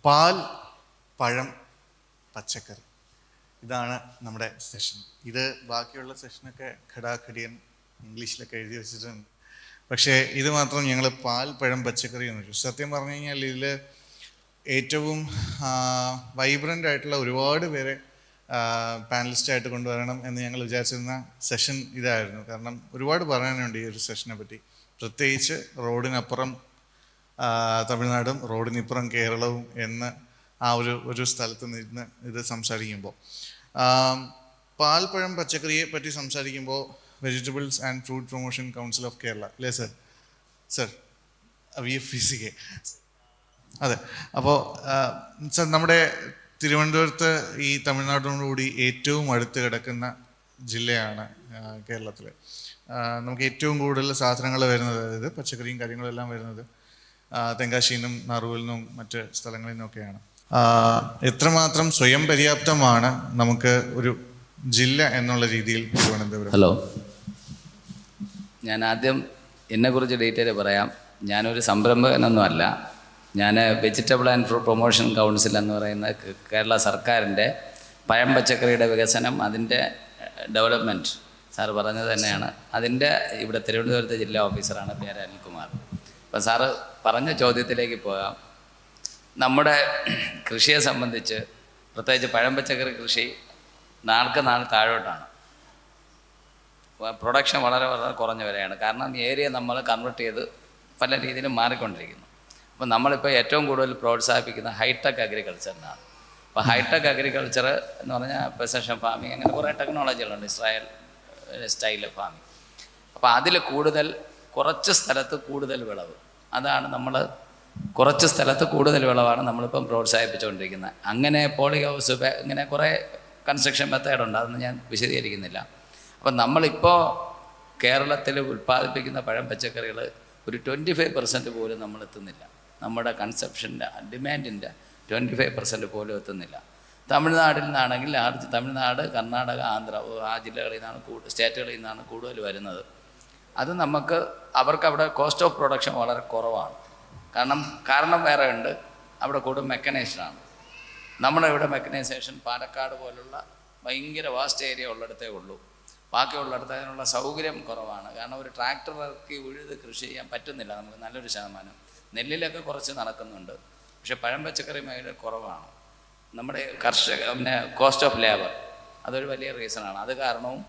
പാൽ, പഴം, പച്ചക്കറി, ഇതാണ് നമ്മുടെ സെഷൻ. ഇത് ബാക്കിയുള്ള സെഷനൊക്കെ ഖടാഖടിയൻ ഇംഗ്ലീഷിലൊക്കെ എഴുതി വെച്ചിട്ടുണ്ട്. പക്ഷേ ഇത് മാത്രം ഞങ്ങൾ പാൽ, പഴം, പച്ചക്കറി എന്ന് വെച്ചു. സത്യം പറഞ്ഞു കഴിഞ്ഞാൽ ഇതിൽ ഏറ്റവും വൈബ്രൻ്റ് ആയിട്ടുള്ള ഒരുപാട് പേരെ പാനലിസ്റ്റായിട്ട് കൊണ്ടുവരണം എന്ന് ഞങ്ങൾ വിചാരിച്ചിരുന്ന സെഷൻ ഇതായിരുന്നു. കാരണം ഒരുപാട് പറയാനുണ്ട് ഈ ഒരു സെഷനെ പറ്റി. പ്രത്യേകിച്ച് റോഡിനപ്പുറം തമിഴ്നാടും റോഡിനിപ്പുറം കേരളവും എന്ന ആ ഒരു സ്ഥലത്ത് നിന്ന് ഇത് സംസാരിക്കുമ്പോൾ, പാൽപ്പഴം പച്ചക്കറിയെ പറ്റി സംസാരിക്കുമ്പോൾ vegetables and fruit promotion council of Kerala അല്ലേ സർ VFVCK. അതെ. അപ്പോൾ സർ, നമ്മുടെ തിരുവനന്തപുരത്ത് ഈ തമിഴ്നാടിനോടുകൂടി ഏറ്റവും അടുത്ത് കിടക്കുന്ന ജില്ലയാണ് കേരളത്തിൽ. നമുക്ക് ഏറ്റവും കൂടുതൽ സാധനങ്ങൾ വരുന്നത്, അതായത് പച്ചക്കറിയും കാര്യങ്ങളെല്ലാം വരുന്നത് തെങ്കാശിന്നും നാറുവിൽ നിന്നും മറ്റ് സ്ഥലങ്ങളിൽ നിന്നൊക്കെയാണ്. എത്രമാത്രം സ്വയം പര്യാപ്തമാണ് നമുക്ക് ഒരു ജില്ല എന്നുള്ള രീതിയിൽ തിരുവനന്തപുരം? ഹലോ, ഞാൻ ആദ്യം എന്നെക്കുറിച്ച് ഡീറ്റെയിൽ പറയാം. ഞാനൊരു സംരംഭകനൊന്നുമല്ല. ഞാൻ vegetable and fruit promotion council എന്ന് പറയുന്ന കേരള സർക്കാരിൻ്റെ പഴം പച്ചക്കറിയുടെ വികസനം, അതിൻ്റെ ഡെവലപ്മെൻറ്റ് സാറ് പറഞ്ഞത് തന്നെയാണ്. അതിൻ്റെ ഇവിടെ തിരുവനന്തപുരത്തെ ജില്ലാ ഓഫീസറാണ് പേര് അനിൽകുമാർ. അപ്പം സാറ് പറഞ്ഞ ചോദ്യത്തിലേക്ക് പോകാം. നമ്മുടെ കൃഷിയെ സംബന്ധിച്ച്, പ്രത്യേകിച്ച് പഴം പച്ചക്കറി കൃഷി നാൾക്ക് നാൾ താഴോട്ടാണ്. പ്രൊഡക്ഷൻ വളരെ വളരെ കുറഞ്ഞു വരികയാണ്. കാരണം ഏരിയ നമ്മൾ കൺവെർട്ട് ചെയ്ത് പല രീതിയിലും മാറിക്കൊണ്ടിരിക്കുന്നു. അപ്പോൾ നമ്മളിപ്പോൾ ഏറ്റവും കൂടുതൽ പ്രോത്സാഹിപ്പിക്കുന്ന ഹൈടെക് അഗ്രികൾച്ചറിനാണ്. അപ്പോൾ ഹൈടെക് അഗ്രികൾച്ചർ എന്ന് പറഞ്ഞാൽ പ്രിസിഷൻ ഫാമിങ്, അങ്ങനെ കുറേ ടെക്നോളജികളുണ്ട്, ഇസ്രായേൽ സ്റ്റൈൽ ഫാമിങ്. അപ്പോൾ അതിൽ കൂടുതൽ കുറച്ച് സ്ഥലത്ത് കൂടുതൽ വിളവ്, അതാണ് നമ്മൾ കുറച്ച് സ്ഥലത്ത് കൂടുതൽ വിളവാണ് നമ്മളിപ്പം പ്രോത്സാഹിപ്പിച്ചുകൊണ്ടിരിക്കുന്നത്. അങ്ങനെ പോളി ഹൗസ്, ഇങ്ങനെ കുറേ കൺസ്ട്രക്ഷൻ മെത്തേഡുണ്ട്, അതൊന്നും ഞാൻ വിശദീകരിക്കുന്നില്ല. അപ്പം നമ്മളിപ്പോൾ കേരളത്തിൽ ഉൽപ്പാദിപ്പിക്കുന്ന പഴം പച്ചക്കറികൾ ഒരു 25% പോലും നമ്മൾ എത്തുന്നില്ല. നമ്മുടെ കൺസപ്ഷൻ്റെ ഡിമാൻഡിൻ്റെ 25% പോലും എത്തുന്നില്ല. തമിഴ്നാട്ടിൽ നിന്നാണെങ്കിൽ തമിഴ്നാട്, കർണാടക, ആന്ധ്ര, ആ ജില്ലകളിൽ നിന്നാണ് സ്റ്റേറ്റുകളിൽ നിന്നാണ് കൂടുതൽ വരുന്നത്. അത് അവർക്ക് അവിടെ കോസ്റ്റ് ഓഫ് പ്രൊഡക്ഷൻ വളരെ കുറവാണ്. കാരണം വേറെ ഉണ്ട്, അവിടെ കൂടുതൽ മെക്കനൈസ്ഡാണ്. നമ്മുടെ ഇവിടെ മെക്കനൈസേഷൻ പാലക്കാട് പോലുള്ള ഭയങ്കര വാസ്റ്റ് ഏരിയ ഉള്ളിടത്തേ ഉള്ളൂ. ബാക്കിയുള്ളിടത്ത് അതിനുള്ള സൗകര്യം കുറവാണ്. കാരണം ഒരു ട്രാക്ടർ ഇറക്കി ഉഴുത് കൃഷി ചെയ്യാൻ പറ്റുന്നില്ല നമുക്ക് നല്ലൊരു ശതമാനം. നെല്ലിലൊക്കെ കുറച്ച് നടക്കുന്നുണ്ട്, പക്ഷെ പഴം പച്ചക്കറി മേഖല കുറവാണ്. നമ്മുടെ പിന്നെ കോസ്റ്റ് ഓഫ് ലേബർ അതൊരു വലിയ റീസണാണ്. അത് കാരണവും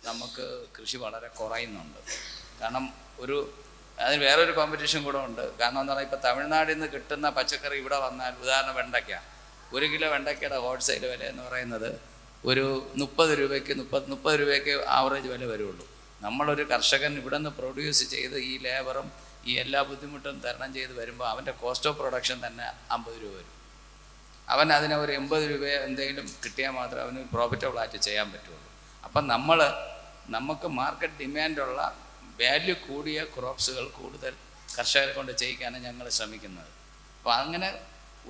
നമുക്ക് കൃഷി വളരെ കുറയുന്നുണ്ട്. കാരണം അതിന് വേറൊരു കോമ്പറ്റീഷൻ കൂടെ ഉണ്ട്. കാരണം എന്താ പറയുക, ഇപ്പോൾ തമിഴ്നാട്ടിൽ നിന്ന് കിട്ടുന്ന പച്ചക്കറി ഇവിടെ വന്നാൽ, ഉദാഹരണം വെണ്ടയ്ക്ക, 1 കിലോ വെണ്ടയ്ക്കയുടെ ഹോൾസെയിൽ വില എന്ന് പറയുന്നത് ഒരു 30 രൂപയ്ക്ക് ആവറേജ് വില വരുള്ളൂ. നമ്മളൊരു കർഷകൻ ഇവിടെ നിന്ന് പ്രൊഡ്യൂസ് ചെയ്ത് ഈ ലേബറും ഈ എല്ലാ ബുദ്ധിമുട്ടും തരണം ചെയ്ത് വരുമ്പോൾ അവൻ്റെ കോസ്റ്റ് ഓഫ് പ്രൊഡക്ഷൻ തന്നെ 50 രൂപ വരും. അവൻ അതിനെ ഒരു 80 രൂപ എന്തെങ്കിലും കിട്ടിയാൽ മാത്രമേ അവന് പ്രോഫിറ്റബിളായിട്ട് ചെയ്യാൻ പറ്റുള്ളൂ. അപ്പം നമുക്ക് മാർക്കറ്റ് ഡിമാൻഡുള്ള വാല്യൂ കൂടിയ ക്രോപ്സുകൾ കൂടുതൽ കർഷകരെ കൊണ്ട് ചെയ്യിക്കാനാണ് ഞങ്ങൾ ശ്രമിക്കുന്നത്. അപ്പോൾ അങ്ങനെ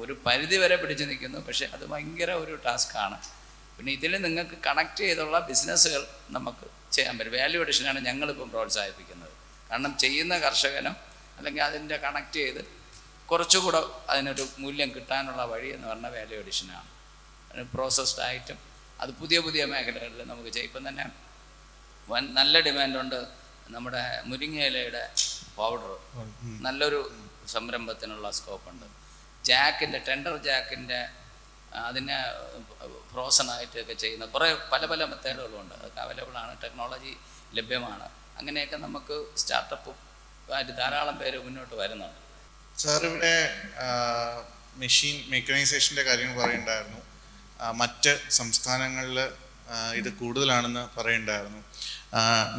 ഒരു പരിധി വരെ പിടിച്ചു നിൽക്കുന്നു, പക്ഷേ അത് ഭയങ്കര ഒരു ടാസ്ക്കാണ്. പിന്നെ ഇതിൽ നിങ്ങൾക്ക് കണക്ട് ചെയ്തുള്ള ബിസിനസ്സുകൾ നമുക്ക് ചെയ്യാൻ പറ്റും. വാല്യൂ അഡീഷനാണ് ഞങ്ങളിപ്പം പ്രോത്സാഹിപ്പിക്കുന്നത്. കാരണം ചെയ്യുന്ന കർഷകനും അല്ലെങ്കിൽ അതിൻ്റെ കണക്ട് ചെയ്ത് കുറച്ചുകൂടെ അതിനൊരു മൂല്യം കിട്ടാനുള്ള വഴി എന്ന് പറഞ്ഞാൽ വാല്യൂ അഡീഷനാണ്. പ്രോസസ്ഡ് ആയിട്ടും അത് പുതിയ പുതിയ മേഖലകളിൽ നമുക്ക് ചെയ്യും. ഇപ്പം തന്നെ നല്ല ഡിമാൻഡുണ്ട്. നമ്മുടെ മുരിങ്ങയിലയുടെ പൗഡർ നല്ലൊരു സംരംഭത്തിനുള്ള സ്കോപ്പുണ്ട്. ടെൻഡർ ജാക്കിൻ്റെ അതിനെ ഫ്രോസണായിട്ടൊക്കെ ചെയ്യുന്ന കുറേ പല മെത്തേഡുകളുണ്ട്. അതൊക്കെ അവൈലബിളാണ്, ടെക്നോളജി ലഭ്യമാണ്. അങ്ങനെയൊക്കെ നമുക്ക് സ്റ്റാർട്ടപ്പും ആയിട്ട് ധാരാളം പേര് മുന്നോട്ട് വരുന്നുണ്ട്. സാർ, ഇവിടെ മെക്കനൈസേഷൻ്റെ കാര്യങ്ങൾ പറയുന്നുണ്ടായിരുന്നു. മറ്റ് സംസ്ഥാനങ്ങളിൽ ഇത് കൂടുതലാണെന്ന് പറയുന്നുണ്ടായിരുന്നു.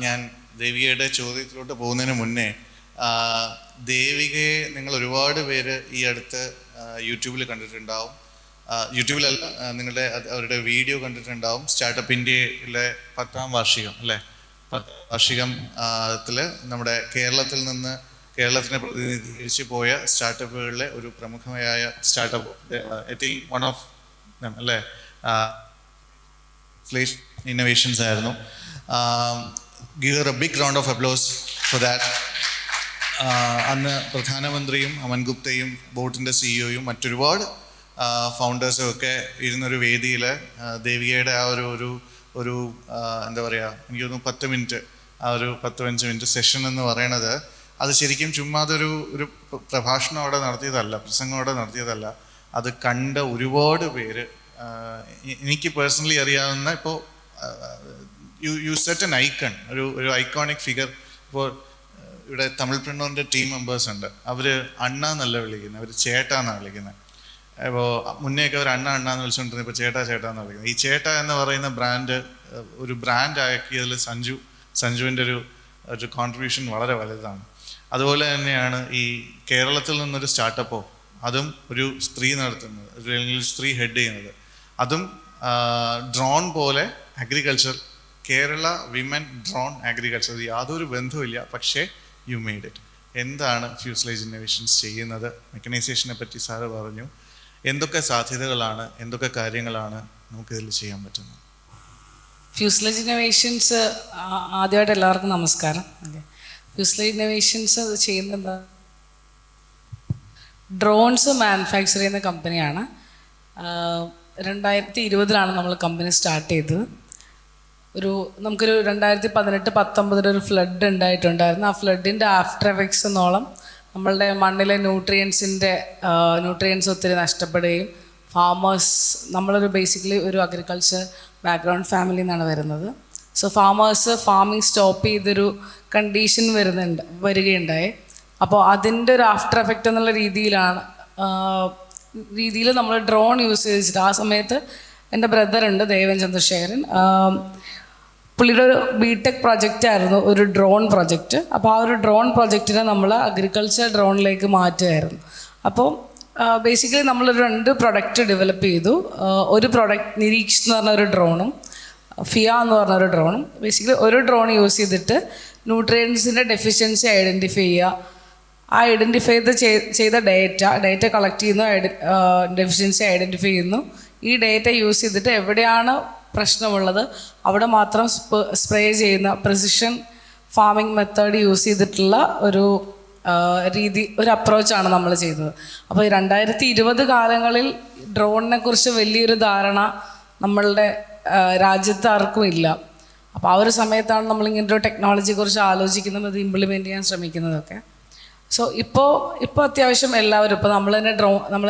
ഞാൻ ദേവികയുടെ ചോദ്യത്തിലോട്ട് പോകുന്നതിന് മുന്നേ, ദേവികയെ നിങ്ങൾ ഒരുപാട് പേര് ഈ അടുത്ത് യൂട്യൂബിൽ കണ്ടിട്ടുണ്ടാവും. യൂട്യൂബിലല്ല, അവരുടെ വീഡിയോ കണ്ടിട്ടുണ്ടാവും. സ്റ്റാർട്ടപ്പ് ഇന്ത്യയിലെ 10ാം വാർഷികം അല്ലേ, 10ാം വാർഷികത്തിൽ നമ്മുടെ കേരളത്തിനെ പ്രതിനിധീകരിച്ച് പോയ സ്റ്റാർട്ടപ്പുകളിലെ ഒരു പ്രമുഖമായ startup, I think one of അല്ലേ, ഫ്ലേഷ് ഇന്നോവേഷൻസ് ആയിരുന്നു. Give a big round of applause for that. അന്ന് പ്രധാനമന്ത്രിയും അമൻ ഗുപ്തയും ബോട്ടിൻ്റെ സിഇഒയും മറ്റൊരുപാട് ഫൗണ്ടേഴ്സും ഒക്കെ ഇരുന്നൊരു വേദിയിൽ ദേവികയുടെ ആ ഒരു എന്താ പറയുക, എനിക്ക് തോന്നുന്നു 10 മിനിറ്റ്, ആ ഒരു 10-15 മിനിറ്റ് സെഷൻ എന്ന് പറയണത് അത് ശരിക്കും ചുമ്മാ അതൊരു പ്രഭാഷണം അവിടെ നടത്തിയതല്ല, പ്രസംഗം അവിടെ നടത്തിയതല്ല. അത് കണ്ട ഒരുപാട് പേര്, എനിക്ക് പേഴ്സണലി അറിയാവുന്ന, ഇപ്പോൾ യു സെറ്റ് എൻ ഐക്കൺ, ഒരു ഐക്കോണിക് ഫിഗർ. ഇപ്പോൾ ഇവിടെ തമിഴ് പ്രിണ്ണോൻ്റെ ടീം മെമ്പേഴ്സ് ഉണ്ട്, അവർ അണ്ണ എന്നല്ല വിളിക്കുന്നത്, അവർ ചേട്ടാ എന്നാണ് വിളിക്കുന്നത്. ഇപ്പോൾ മുന്നേയൊക്കെ അവർ അണ്ണ എന്ന് വിളിച്ചുകൊണ്ടിരുന്നത് ഇപ്പോൾ ചേട്ടാ എന്ന് വിളിക്കുന്നത്. ഈ ചേട്ട എന്ന് പറയുന്ന ബ്രാൻഡ് ഒരു ബ്രാൻഡ് ആക്കിയതിൽ സഞ്ജുവിൻ്റെ ഒരു കോൺട്രിബ്യൂഷൻ വളരെ വലുതാണ്. അതുപോലെ തന്നെയാണ് ഈ കേരളത്തിൽ നിന്നൊരു സ്റ്റാർട്ടപ്പോ, അതും ഒരു സ്ത്രീ നടത്തുന്നത്, അല്ലെങ്കിൽ സ്ത്രീ ഹെഡ് ചെയ്യുന്നത്, അതും ഡ്രോൺ പോലെ agriculture, Kerala women drone agriculture. യാതൊരു ബന്ധവുമില്ല, പക്ഷേ യു മെയ്ഡ് ഇറ്റ്. എന്താണ് ഫ്യൂസ്ലേജ് ഇന്നോവേഷൻസ് ചെയ്യുന്നത്? മെക്കനൈസേഷനെ പറ്റി സാറ് പറഞ്ഞു. എന്തൊക്കെ സാധ്യതകളാണ്, എന്തൊക്കെ കാര്യങ്ങളാണ് നമുക്കിതിൽ ചെയ്യാൻ പറ്റുന്നത്? ഫ്യൂസ്ലേജ് ഇന്നോവേഷൻസ്, ആദ്യമായിട്ട് എല്ലാവർക്കും നമസ്കാരം. ഫ്യൂസ്ലേജ് ഇന്നോവേഷൻസ് ചെയ്യുന്നത് എന്താ, ഡ്രോൺസ് മാനുഫാക്ചർ ചെയ്യുന്ന കമ്പനിയാണ്. 2020 നമ്മൾ കമ്പനി സ്റ്റാർട്ട് ചെയ്തത്. നമുക്കൊരു 2018-19 ഒരു ഫ്ലഡ് ഉണ്ടായിട്ടുണ്ടായിരുന്നു. ആ ഫ്ലഡിൻ്റെ ആഫ്റ്റർ എഫക്ട്സ് എന്നോളം നമ്മളുടെ മണ്ണിലെ ന്യൂട്രിയൻസ് ഒത്തിരി നഷ്ടപ്പെടുകയും നമ്മളൊരു ബേസിക്കലി ഒരു അഗ്രികൾച്ചർ ബാക്ക്ഗ്രൗണ്ട് ഫാമിലി നിന്നാണ് വരുന്നത്. സോ ഫാമിങ് സ്റ്റോപ്പ് ചെയ്തൊരു കണ്ടീഷൻ വരികയുണ്ടായി. അപ്പോൾ അതിൻ്റെ ഒരു ആഫ്റ്റർ എഫക്റ്റ് എന്നുള്ള രീതിയിൽ നമ്മൾ ഡ്രോൺ യൂസ് ചെയ്തിട്ട്, ആ സമയത്ത് എൻ്റെ ബ്രദറുണ്ട് ദേവൻ ചന്ദ്രശേഖരൻ, പുള്ളിയുടെ ഒരു ബിടെക് പ്രൊജക്റ്റ് ആയിരുന്നു ഒരു ഡ്രോൺ പ്രൊജക്റ്റ്. അപ്പോൾ ആ ഒരു ഡ്രോൺ പ്രൊജക്റ്റിനെ നമ്മൾ അഗ്രികൾച്ചർ ഡ്രോണിലേക്ക് മാറ്റുമായിരുന്നു. അപ്പോൾ ബേസിക്കലി നമ്മളൊരു 2 പ്രൊഡക്റ്റ് ഡെവലപ്പ് ചെയ്തു. ഒരു പ്രൊഡക്റ്റ് നിരീക്ഷ് എന്ന് പറഞ്ഞ ഒരു ഡ്രോണും ഫിയ എന്ന് പറഞ്ഞൊരു ഡ്രോണും. ബേസിക്കലി ഒരു ഡ്രോൺ യൂസ് ചെയ്തിട്ട് ന്യൂട്രിയൻസിൻ്റെ ഡെഫിഷ്യൻസി ഐഡൻറ്റിഫൈ ചെയ്യുക. ആ ഐഡൻറ്റിഫൈ ചെയ്ത ഡേറ്റ കളക്ട് ചെയ്യുന്നു, ഡെഫിഷ്യൻസി ഐഡൻറ്റിഫൈ ചെയ്യുന്നു. ഈ ഡേറ്റ യൂസ് ചെയ്തിട്ട് എവിടെയാണ് പ്രശ്നമുള്ളത് അവിടെ മാത്രം സ്പ്രേ ചെയ്യുന്ന പ്രിസിഷൻ ഫാമിംഗ് മെത്തേഡ് യൂസ് ചെയ്തിട്ടുള്ള ഒരു അപ്രോച്ചാണ് നമ്മൾ ചെയ്തത്. അപ്പോൾ 2020 കാലങ്ങളിൽ ഡ്രോണിനെ കുറിച്ച് വലിയൊരു ധാരണ നമ്മളുടെ രാജ്യത്ത് ആർക്കും ഇല്ല. അപ്പോൾ ആ ഒരു സമയത്താണ് നമ്മളിങ്ങനൊരു ടെക്നോളജിയെക്കുറിച്ച് ആലോചിക്കുന്നതും അത് ഇംപ്ലിമെൻറ്റ് ചെയ്യാൻ ശ്രമിക്കുന്നതൊക്കെ. സോ ഇപ്പോൾ അത്യാവശ്യം എല്ലാവരും, ഇപ്പോൾ നമ്മൾ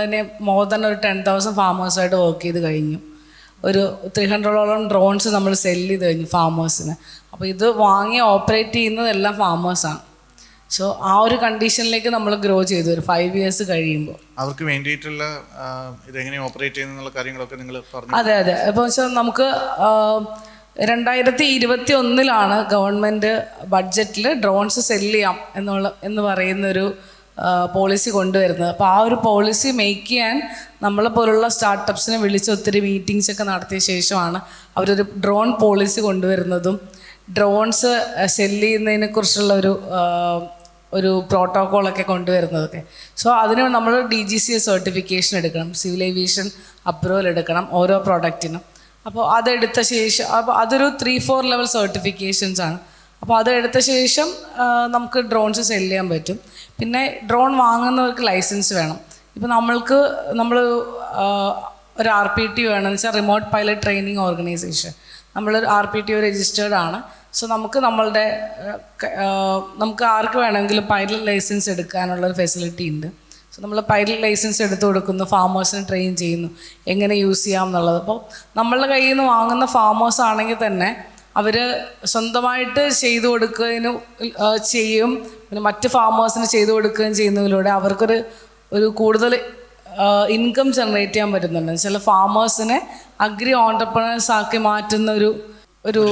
തന്നെ മോർ ദാൻ ഒരു 10,000 ഫാമേഴ്സായിട്ട് വർക്ക് ചെയ്ത് കഴിഞ്ഞു. ഒരു 300ഓളം ഡ്രോൺസ് നമ്മൾ സെല്ല് ചെയ്ത് കഴിഞ്ഞു ഫാമേഴ്സിന്. അപ്പോൾ ഇത് വാങ്ങി ഓപ്പറേറ്റ് ചെയ്യുന്നത് എല്ലാം ഫാമേഴ്സാണ്. സോ ആ ഒരു കണ്ടീഷനിലേക്ക് നമ്മൾ ഗ്രോ ചെയ്തു ഒരു 5 years കഴിയുമ്പോൾ. അവർക്ക് വേണ്ടിയിട്ടുള്ള ഇതെങ്ങനെ ഓപ്പറേറ്റ് ചെയ്യുന്നുള്ള കാര്യങ്ങളൊക്കെ നിങ്ങൾ പറഞ്ഞു. അതെ. അപ്പോൾ വെച്ചാൽ നമുക്ക് 2021 ഗവൺമെൻറ് ബഡ്ജറ്റിൽ ഡ്രോൺസ് സെല്ല് ചെയ്യാം എന്ന് പറയുന്നൊരു പോളിസി കൊണ്ടുവരുന്നത്. അപ്പോൾ ആ ഒരു പോളിസി മേക്ക് ചെയ്യാൻ നമ്മളെ പോലുള്ള സ്റ്റാർട്ടപ്സിനെ വിളിച്ച് ഒത്തിരി മീറ്റിങ്സൊക്കെ നടത്തിയ ശേഷമാണ് അവരൊരു ഡ്രോൺ പോളിസി കൊണ്ടുവരുന്നതും ഡ്രോൺസ് സെല്ല് ചെയ്യുന്നതിനെക്കുറിച്ചുള്ള ഒരു പ്രോട്ടോക്കോളൊക്കെ കൊണ്ടുവരുന്നതൊക്കെ. സോ അതിന് നമ്മൾ DGCA സർട്ടിഫിക്കേഷൻ എടുക്കണം, സിവിൽ ഏവിയേഷൻ അപ്രൂവൽ എടുക്കണം ഓരോ പ്രോഡക്റ്റിനും. അപ്പോൾ അതെടുത്ത ശേഷം, അപ്പോൾ അതൊരു 3-4 ലെവൽ സർട്ടിഫിക്കേഷൻസ് ആണ്. അപ്പോൾ അതെടുത്ത ശേഷം നമുക്ക് ഡ്രോൺസ് സെല്ല് ചെയ്യാൻ പറ്റും. പിന്നെ ഡ്രോൺ വാങ്ങുന്നവർക്ക് ലൈസൻസ് വേണം. ഇപ്പോൾ നമ്മൾ ഒരു RPTO വേണമെന്ന് വെച്ചാൽ റിമോട്ട് പൈലറ്റ് ട്രെയിനിങ് ഓർഗനൈസേഷൻ. നമ്മളൊരു RPTO രജിസ്റ്റേർഡ് ആണ്. സോ നമുക്ക് ആർക്ക് വേണമെങ്കിലും പൈലറ്റ് ലൈസൻസ് എടുക്കാനുള്ളൊരു ഫെസിലിറ്റി ഉണ്ട്. സോ നമ്മൾ പൈലറ്റ് ലൈസൻസ് എടുത്ത് കൊടുക്കുന്നു, ഫാമേഴ്സിനെ ട്രെയിൻ ചെയ്യുന്നു എങ്ങനെ യൂസ് ചെയ്യാം എന്നുള്ളത്. അപ്പോൾ നമ്മളുടെ കയ്യിൽ നിന്ന് വാങ്ങുന്ന ഫാമേഴ്സ് ആണെങ്കിൽ തന്നെ അവർ സ്വന്തമായിട്ട് ചെയ്തു കൊടുക്കുകയും ചെയ്യും, പിന്നെ മറ്റ് ഫാമേഴ്സിന് ചെയ്തു കൊടുക്കുകയും ചെയ്യുന്നതിലൂടെ അവർക്കൊരു കൂടുതൽ ഇൻകം ജനറേറ്റ് ചെയ്യാൻ പറ്റുന്നുണ്ട്. ചില ഫാമേഴ്സിനെ അഗ്രി ഓൺടർപ്രണേഴ്സ് ആക്കി മാറ്റുന്ന ഒരു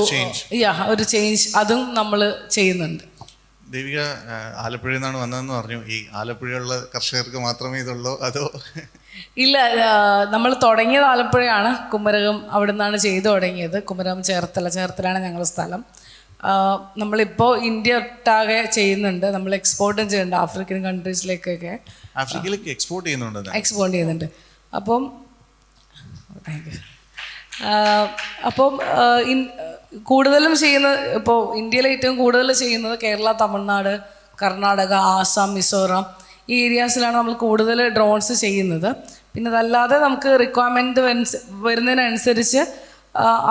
ചേഞ്ച് അതും നമ്മൾ ചെയ്യുന്നുണ്ട്. ദേവിക ആലപ്പുഴയിൽ നിന്നാണ് വന്നതെന്ന് പറഞ്ഞു. ഈ ആലപ്പുഴയുള്ള കർഷകർക്ക് മാത്രമേ ഇതുള്ളൂ അതോ? ഇല്ല, നമ്മൾ തുടങ്ങിയത് ആലപ്പുഴയാണ്. കുമരകം അവിടെ നിന്നാണ് ചെയ്തു തുടങ്ങിയത്. കുമരകം ചേർത്തലയാണ് ഞങ്ങളുടെ സ്ഥലം. നമ്മളിപ്പോൾ ഇന്ത്യ ഒട്ടാകെ ചെയ്യുന്നുണ്ട്. നമ്മൾ എക്സ്പോർട്ടും ചെയ്യുന്നുണ്ട് ആഫ്രിക്കൻ കൺട്രീസിലേക്കൊക്കെ. ആഫ്രിക്കയിലേക്ക് എക്സ്പോർട്ട് ചെയ്യുന്നുണ്ട്. അപ്പം കൂടുതലും ചെയ്യുന്നത്, ഇപ്പോൾ ഇന്ത്യയിൽ ഏറ്റവും കൂടുതൽ ചെയ്യുന്നത് കേരള, തമിഴ്നാട്, കർണാടക, ആസാം, മിസോറാം ഈ ഏരിയാസിലാണ് നമ്മൾ കൂടുതൽ ഡ്രോൺസ് ചെയ്യുന്നത്. പിന്നെ അതല്ലാതെ നമുക്ക് റിക്വയർമെൻറ്റ് വരുന്നതിനനുസരിച്ച്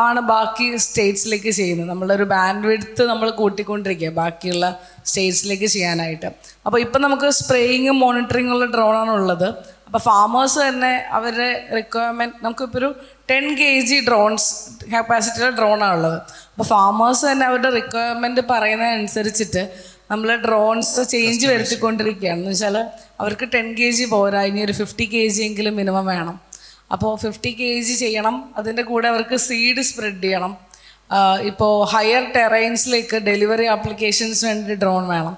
ആണ് ബാക്കി സ്റ്റേറ്റ്സിലേക്ക് ചെയ്യുന്നത്. നമ്മളൊരു ബാൻഡ് വിഡ്ത്ത് നമ്മൾ കൂട്ടിക്കൊണ്ടിരിക്കുക ബാക്കിയുള്ള സ്റ്റേറ്റ്സിലേക്ക് ചെയ്യാനായിട്ട്. അപ്പോൾ ഇപ്പം നമുക്ക് സ്പ്രേയിങ്ങും മോണിറ്ററിങ്ങും ഉള്ള ഡ്രോണാണ് ഉള്ളത്. അപ്പോൾ ഫാമേഴ്സ് തന്നെ അവരുടെ റിക്വയർമെൻറ്റ്, നമുക്കിപ്പോൾ ഒരു 10 kg ഡ്രോൺസ് കപ്പാസിറ്റിയുള്ള ഡ്രോണാണ് ഉള്ളത്. അപ്പോൾ ഫാമേഴ്സ് തന്നെ അവരുടെ റിക്വയർമെൻറ്റ് പറയുന്നതനുസരിച്ചിട്ട് നമ്മൾ ഡ്രോൺസ് ചേഞ്ച് വരുത്തിക്കൊണ്ടിരിക്കുകയാണ്. എന്ന് വെച്ചാൽ അവർക്ക് 10 kg പോരാ, ഇനി ഒരു 50 kg എങ്കിലും മിനിമം വേണം. അപ്പോൾ 50 kg ചെയ്യണം. അതിൻ്റെ കൂടെ അവർക്ക് സീഡ് സ്പ്രെഡ് ചെയ്യണം. ഇപ്പോൾ ഹയർ ടെറൈൻസിലേക്ക് ഡെലിവറി ആപ്ലിക്കേഷൻസ് വേണ്ടി ഡ്രോൺ വേണം.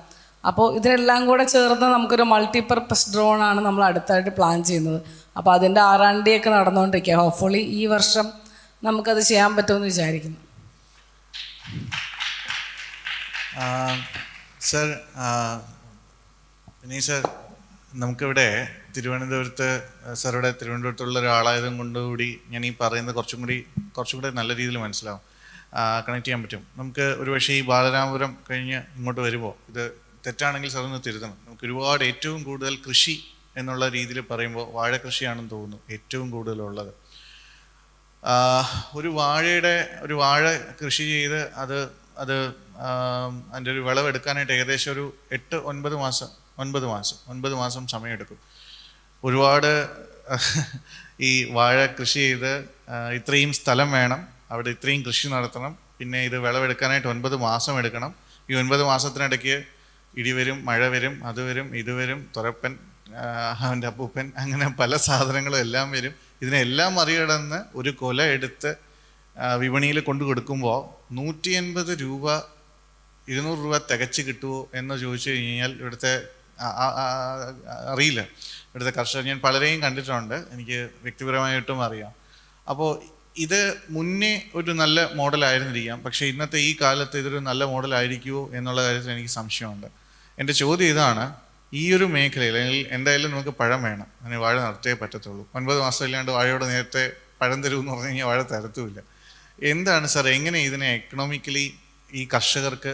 അപ്പോൾ ഇതിനെല്ലാം കൂടെ ചേർന്ന് നമുക്കൊരു മൾട്ടിപർപ്പസ് ഡ്രോണാണ് നമ്മൾ അടുത്തായിട്ട് പ്ലാൻ ചെയ്യുന്നത്. അപ്പോൾ അതിൻ്റെ R&D ഒക്കെ നടന്നുകൊണ്ടിരിക്കുക. ഹോപ്പ്ഫുള്ളി ഈ വർഷം നമുക്കത് ചെയ്യാൻ പറ്റുമെന്ന് വിചാരിക്കുന്നു. സർ, വിനീത് സർ, നമുക്കിവിടെ തിരുവനന്തപുരത്ത്, സാറിവിടെ തിരുവനന്തപുരത്തുള്ള ഒരാളായതും കൊണ്ടുകൂടി ഞാൻ ഈ പറയുന്നത് കുറച്ചും കൂടെ നല്ല രീതിയിൽ മനസ്സിലാവും, കണക്ട് ചെയ്യാൻ പറ്റും. നമുക്ക് ഒരുപക്ഷെ ഈ ബാലരാമപുരം കഴിഞ്ഞ് ഇങ്ങോട്ട് വരുമ്പോൾ, ഇത് തെറ്റാണെങ്കിൽ സാറൊന്ന് തിരുത്തണം, നമുക്ക് ഒരുപാട് ഏറ്റവും കൂടുതൽ കൃഷി എന്നുള്ള രീതിയിൽ പറയുമ്പോൾ വാഴ കൃഷിയാണെന്ന് തോന്നുന്നു ഏറ്റവും കൂടുതലുള്ളത്. ഒരു വാഴ കൃഷി ചെയ്ത് അത് അതിൻ്റെ ഒരു വിളവെടുക്കാനായിട്ട് ഏകദേശം ഒരു 9 മാസം സമയമെടുക്കും. ഒരുപാട് ഈ വാഴ കൃഷി ചെയ്ത് ഇത്രയും സ്ഥലം വേണം, അവിടെ ഇത്രയും കൃഷി നടത്തണം, പിന്നെ ഇത് വിളവെടുക്കാനായിട്ട് 9 മാസം എടുക്കണം. ഈ 9 മാസത്തിനിടയ്ക്ക് ഇടി വരും, മഴ വരും, അത് വരും, ഇത് വരും, തുരപ്പൻ, അവൻ്റെ അപ്പൂപ്പൻ, അങ്ങനെ പല സാധനങ്ങളും എല്ലാം വരും. ഇതിനെല്ലാം മറികടന്ന് ഒരു കൊല എടുത്ത് വിപണിയിൽ കൊണ്ടു കൊടുക്കുമ്പോൾ 180 രൂപ 200 രൂപ തികച്ച് കിട്ടുമോ എന്ന് ചോദിച്ചു കഴിഞ്ഞാൽ ഇവിടുത്തെ അറിയില്ല. ഇവിടുത്തെ കർഷകർ ഞാൻ പലരെയും കണ്ടിട്ടുണ്ട്, എനിക്ക് വ്യക്തിപരമായിട്ടും അറിയാം. അപ്പോൾ ഇത് മുന്നേ ഒരു നല്ല മോഡലായിരുന്നിരിക്കാം, പക്ഷേ ഇന്നത്തെ ഈ കാലത്ത് ഇതൊരു നല്ല മോഡലായിരിക്കുമോ എന്നുള്ള കാര്യത്തിൽ എനിക്ക് സംശയമുണ്ട്. എൻ്റെ ചോദ്യം ഇതാണ്, ഈ ഒരു മേഖലയിൽ അല്ലെങ്കിൽ എന്തായാലും നമുക്ക് പഴം വേണം, അതിന് വാഴ നടത്തിയേ പറ്റത്തുള്ളൂ. 9 മാസം ഇല്ലാണ്ട് വാഴയോട് നേരത്തെ പഴം തരുമെന്ന് പറഞ്ഞു കഴിഞ്ഞാൽ വാഴ തരത്തുമില്ല. എന്താണ് സാർ, എങ്ങനെ ഇതിനെ എക്കണോമിക്കലി ഈ കർഷകർക്ക്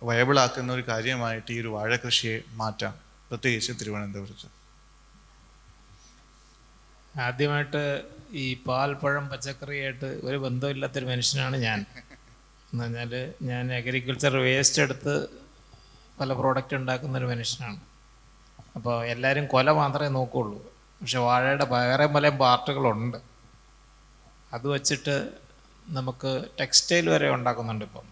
വയബിളാക്കുന്ന ഒരു കാര്യമായിട്ട് ഈ ഒരു വാഴ കൃഷിയെ മാറ്റാം, പ്രത്യേകിച്ച് തിരുവനന്തപുരത്ത്? ആദ്യമായിട്ട് ഈ പാൽപ്പഴം പച്ചക്കറിയായിട്ട് ഒരു ബന്ധമില്ലാത്തൊരു മനുഷ്യനാണ് ഞാൻ. എന്ന് പറഞ്ഞാൽ ഞാൻ അഗ്രികൾച്ചർ വേസ്റ്റ് എടുത്ത് പല പ്രോഡക്റ്റ് ഉണ്ടാക്കുന്നൊരു മനുഷ്യനാണ്. അപ്പോൾ എല്ലാവരും കൊല മാത്രമേ നോക്കുകയുള്ളൂ, പക്ഷെ വാഴയുടെ വേറെ പല പാർട്ടുകളുണ്ട്. അത് വച്ചിട്ട് നമുക്ക് ടെക്സ്റ്റൈൽ വരെ ഉണ്ടാക്കുന്നുണ്ട്. ഇപ്പം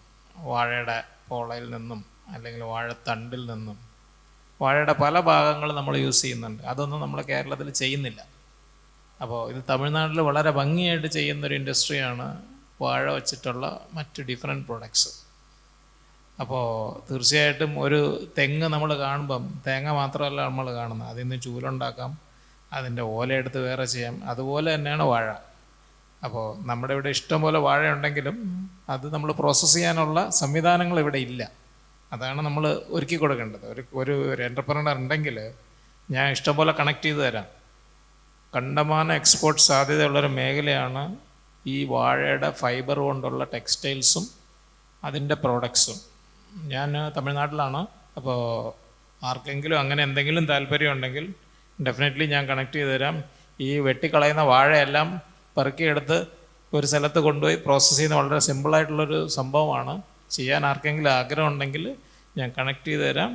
വാഴയുടെ പോളയിൽ നിന്നും അല്ലെങ്കിൽ വാഴത്തണ്ടിൽ നിന്നും വാഴയുടെ പല ഭാഗങ്ങൾ നമ്മൾ യൂസ് ചെയ്യുന്നുണ്ട്. അതൊന്നും നമ്മൾ കേരളത്തിൽ ചെയ്യുന്നില്ല. അപ്പോൾ ഇത് തമിഴ്നാട്ടിൽ വളരെ ഭംഗിയായിട്ട് ചെയ്യുന്നൊരു ഇൻഡസ്ട്രിയാണ് വാഴ വച്ചിട്ടുള്ള മറ്റ് ഡിഫറെൻറ്റ് പ്രൊഡക്ട്സ്. അപ്പോൾ തീർച്ചയായിട്ടും ഒരു തെങ്ങ് നമ്മൾ കാണുമ്പം തേങ്ങ മാത്രമല്ല നമ്മൾ കാണുന്നത്, അതിൽ നിന്ന് ചൂലുണ്ടാക്കാം, അതിൻ്റെ ഓലയെടുത്ത് വേറെ ചെയ്യാം. അതുപോലെ തന്നെയാണ് വാഴ. അപ്പോൾ നമ്മുടെ ഇവിടെ ഇഷ്ടംപോലെ വാഴ ഉണ്ടെങ്കിലും അത് നമ്മൾ പ്രോസസ്സ് ചെയ്യാനുള്ള സംവിധാനങ്ങൾ ഇവിടെ ഇല്ല. അതാണ് നമ്മൾ ഒരുക്കി കൊടുക്കേണ്ടത്. ഒരു എൻ്റർപ്രനർ ഉണ്ടെങ്കിൽ ഞാൻ ഇഷ്ടംപോലെ കണക്ട് ചെയ്ത് തരാം. കണ്ടമാന എക്സ്പോർട്ട് സാധ്യതയുള്ളൊരു മേഖലയാണ് ഈ വാഴയുടെ ഫൈബർ കൊണ്ടുള്ള ടെക്സ്റ്റൈൽസും അതിൻ്റെ പ്രോഡക്ട്സും. ഞാൻ തമിഴ്നാട്ടിലാണ്. അപ്പോൾ ആർക്കെങ്കിലും അങ്ങനെ എന്തെങ്കിലും താല്പര്യം ഉണ്ടെങ്കിൽ ഡെഫിനറ്റ്ലി ഞാൻ കണക്ട് ചെയ്ത് തരാം. ഈ വെട്ടിക്കളയുന്ന വാഴയെല്ലാം പെറുക്കിയെടുത്ത് ഒരു സ്ഥലത്ത് കൊണ്ടുപോയി പ്രോസസ്സ് ചെയ്യുന്ന വളരെ സിമ്പിളായിട്ടുള്ളൊരു സംഭവമാണ്. ചെയ്യാൻ ആർക്കെങ്കിലും ആഗ്രഹം ഉണ്ടെങ്കിൽ ഞാൻ കണക്ട് ചെയ്ത് തരാം.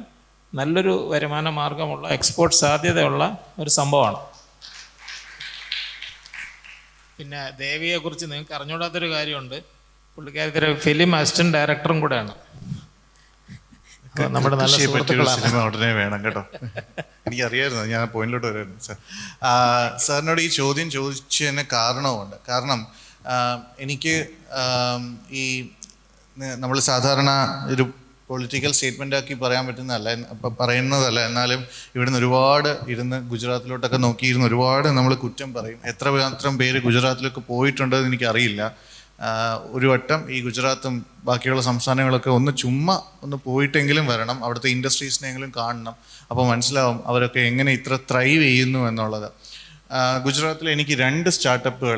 നല്ലൊരു വരുമാന മാർഗമുള്ള എക്സ്പോർട്ട് സാധ്യതയുള്ള ഒരു സംഭവമാണ്. പിന്നെ ദേവിയെക്കുറിച്ച് നിങ്ങൾക്ക് അറിഞ്ഞുകൂടാത്തൊരു കാര്യമുണ്ട്. പുള്ളിക്കാരത്തിൻ്റെ ഫിലിം അസിസ്റ്റന്റ് ഡയറക്ടറും കൂടെയാണ്. നമ്മുടെ നല്ല സിനിമ ഉടനെ വേണം കേട്ടോ. എനിക്കറിയായിരുന്നു, ഞാൻ പോയിന്റിലോട്ട് വരുമായിരുന്നു. സാർ, സാറിനോട് ഈ ചോദ്യം ചോദിച്ചതിന് കാരണവുമുണ്ട്. കാരണം എനിക്ക് ഈ നമ്മൾ സാധാരണ ഒരു പൊളിറ്റിക്കൽ സ്റ്റേറ്റ്മെൻ്റ് ആക്കി പറയുന്നതല്ല, എന്നാലും ഇവിടുന്ന് ഒരുപാട് ഇരുന്ന് ഗുജറാത്തിലോട്ടൊക്കെ നോക്കിയിരുന്ന് ഒരുപാട് നമ്മൾ കുറ്റം പറയും. എത്രമാത്രം പേര് ഗുജറാത്തിലൊക്കെ പോയിട്ടുണ്ടെന്ന് എനിക്കറിയില്ല. ഒരു വട്ടം ഈ ഗുജറാത്തും ബാക്കിയുള്ള സംസ്ഥാനങ്ങളൊക്കെ ഒന്ന് പോയിട്ടെങ്കിലും വരണം, അവിടുത്തെ ഇൻഡസ്ട്രീസിനെങ്കിലും കാണണം. അപ്പോൾ മനസ്സിലാവും അവരൊക്കെ എങ്ങനെ ഇത്ര ത്രൈവ് ചെയ്യുന്നു എന്നുള്ളത്. ഗുജറാത്തിൽ എനിക്ക് 2 സ്റ്റാർട്ടപ്പ്